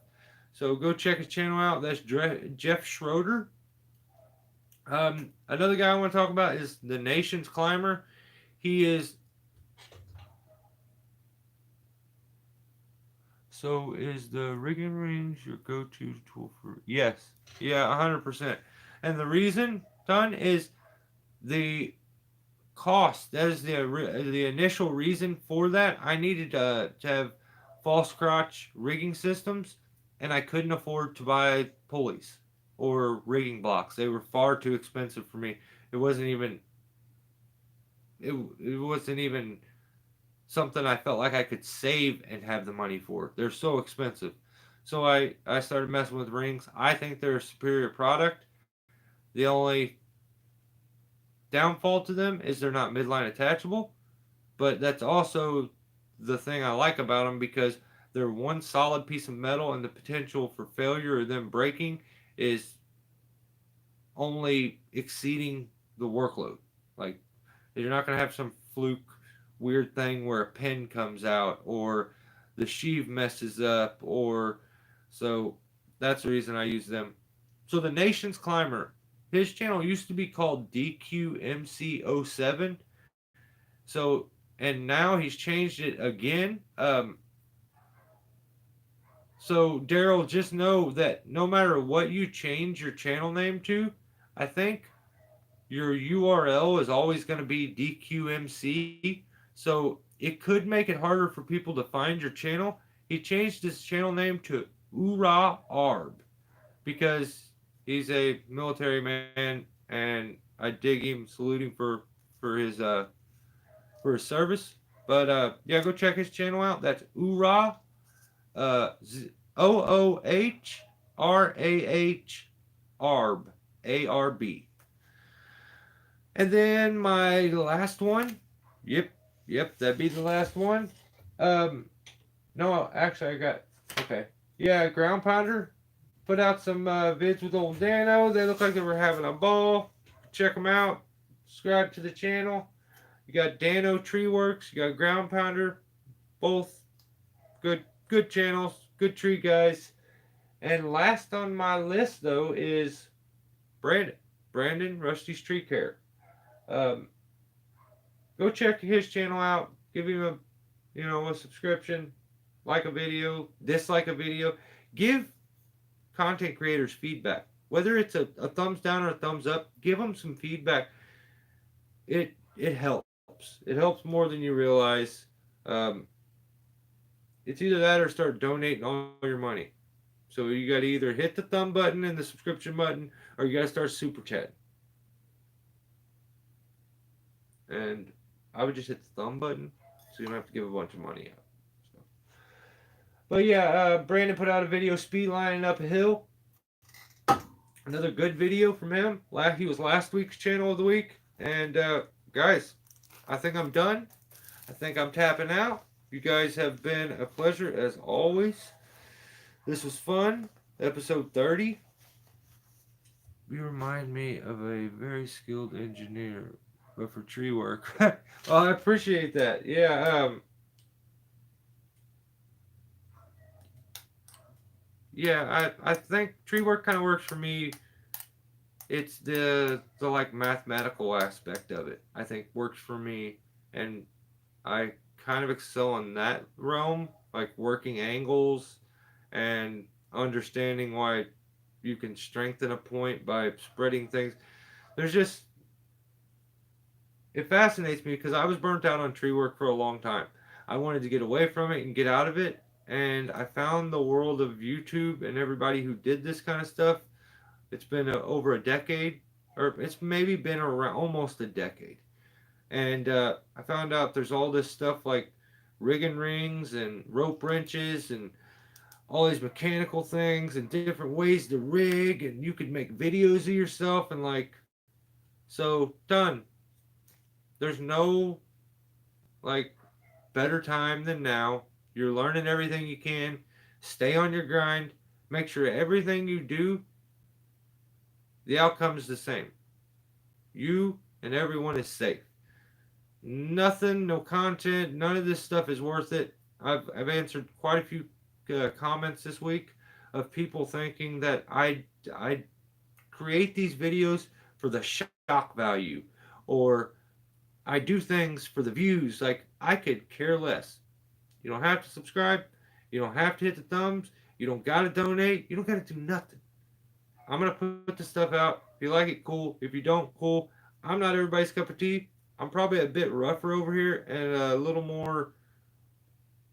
So go check his channel out. That's Jeff Schroeder. Another guy I want to talk about is the Nation's Climber. He is. So is the rigging range your go-to tool for? Yes, yeah, 100%. And the reason, Don, is the cost. That is the initial reason for that. I needed to have false crotch rigging systems, and I couldn't afford to buy pulleys or rigging blocks. They were far too expensive for me. It wasn't even it wasn't even something I felt like I could save and have the money for. They're so expensive. So I started messing with rings. I think they're a superior product. The only downfall to them is they're not midline attachable, but that's also the thing I like about them because they're one solid piece of metal and the potential for failure or them breaking is only exceeding the workload. Like you're not going to have some fluke weird thing where a pin comes out or the sheave messes up or so that's the reason I use them. So the Nation's Climber, his channel used to be called DQMC07. So and now he's changed it again. So Daryl, just know that no matter what you change your channel name to, I think your URL is always going to be DQMC. So it could make it harder for people to find your channel. He changed his channel name to Ura Arb because he's a military man and I dig him, salute him for his service. But yeah, go check his channel out. That's Ura OOHRAH Arb, ARB. And then my last one. Yep, yep, that'd be the last one. Um, no, actually, I got okay. Yeah, ground pounder. Put out some vids with old Dano. They look like they were having a ball. Check them out. Subscribe to the channel. You got Dano Tree Works. You got Ground Pounder. Both good channels. Good tree guys. And last on my list though is Brandon. Brandon Rusty's Tree Care. Um, Go check his channel out. Give him a subscription. Like a video. Dislike a video. Give content creators feedback. Whether it's a thumbs down or a thumbs up, give them some feedback. It helps. It helps more than you realize. Um, it's either that or start donating all your money. So you got to either hit the thumb button and the subscription button, or you got to start super chat. And I would just hit the thumb button, so you don't have to give a bunch of money out. So. But yeah, Brandon put out a video speed lining up a hill. Another good video from him. He was last week's channel of the week. And guys, I think I'm done. I think I'm tapping out. You guys have been a pleasure as always. This was fun. Episode 30. You remind me of a very skilled engineer, but for tree work. Well, I appreciate that. I think tree work kind of works for me. It's the like mathematical aspect of it. I think works for me, and I kind of excel in that realm, like working angles and understanding why you can strengthen a point by spreading things. There's just it fascinates me because I was burnt out on tree work for a long time. I wanted to get away from it and get out of it, and I found the world of YouTube and everybody who did this kind of stuff. It's been over a decade, or it's maybe been around almost a decade. And I found out there's all this stuff like rigging rings and rope wrenches and all these mechanical things and different ways to rig, and you could make videos of yourself and like so done. There's no like better time than now. You're learning everything you can. Stay on your grind. Make sure everything you do, the outcome is the same. You and everyone is safe. Nothing, no content, none of this stuff is worth it. I've answered quite a few comments this week of people thinking that I create these videos for the shock value, or I do things for the views. Like I could care less. You don't have to subscribe. You don't have to hit the thumbs. You don't gotta donate. You don't gotta do nothing. I'm gonna put the stuff out. If you like it, cool. If you don't, cool. I'm not everybody's cup of tea. I'm probably a bit rougher over here and a little more.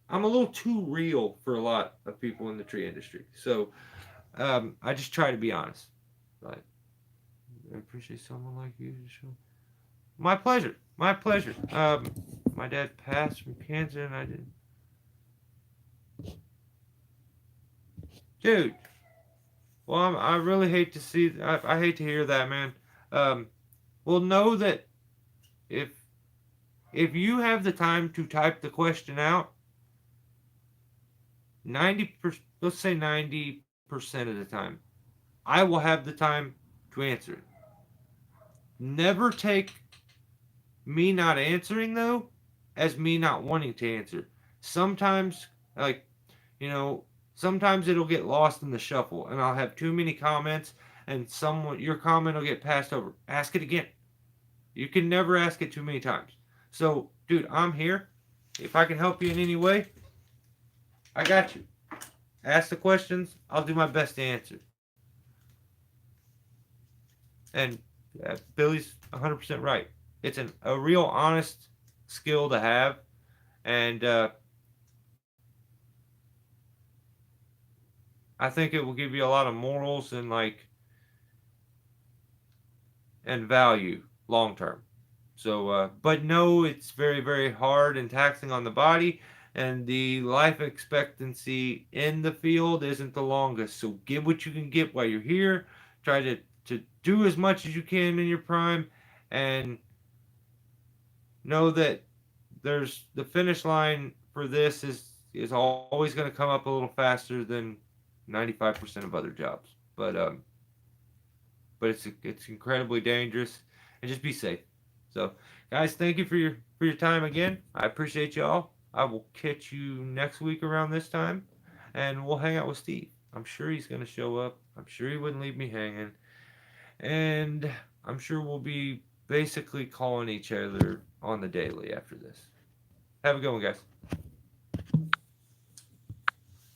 I'm a little too real for a lot of people in the tree industry. So I just try to be honest. But I appreciate someone like you to show. My pleasure. My pleasure. My dad passed from cancer, and I did. Dude, well, I really hate to see. I hate to hear that, man. Um, well, know that if if you have the time to type the question out, 90%, let's say 90% of the time, I will have the time to answer it. Never take me not answering though as me not wanting to answer. Sometimes, like, you know, sometimes it'll get lost in the shuffle and I'll have too many comments and someone your comment will get passed over. Ask it again. You can never ask it too many times. So, dude, I'm here. If I can help you in any way, I got you. Ask the questions. I'll do my best to answer. And Billy's 100% right. It's a real honest skill to have. And I think it will give you a lot of morals and like and value long term. So, but no, it's very, very hard and taxing on the body, and the life expectancy in the field isn't the longest. So, get what you can get while you're here. Try to do as much as you can in your prime, and know that there's the finish line for this is always going to come up a little faster than 95% of other jobs. But it's incredibly dangerous, and just be safe. So, guys, thank you for your time again. I appreciate y'all. I will catch you next week around this time, and we'll hang out with Steve. I'm sure he's gonna show up. I'm sure he wouldn't leave me hanging, and I'm sure we'll be basically calling each other on the daily after this. Have a good one, guys.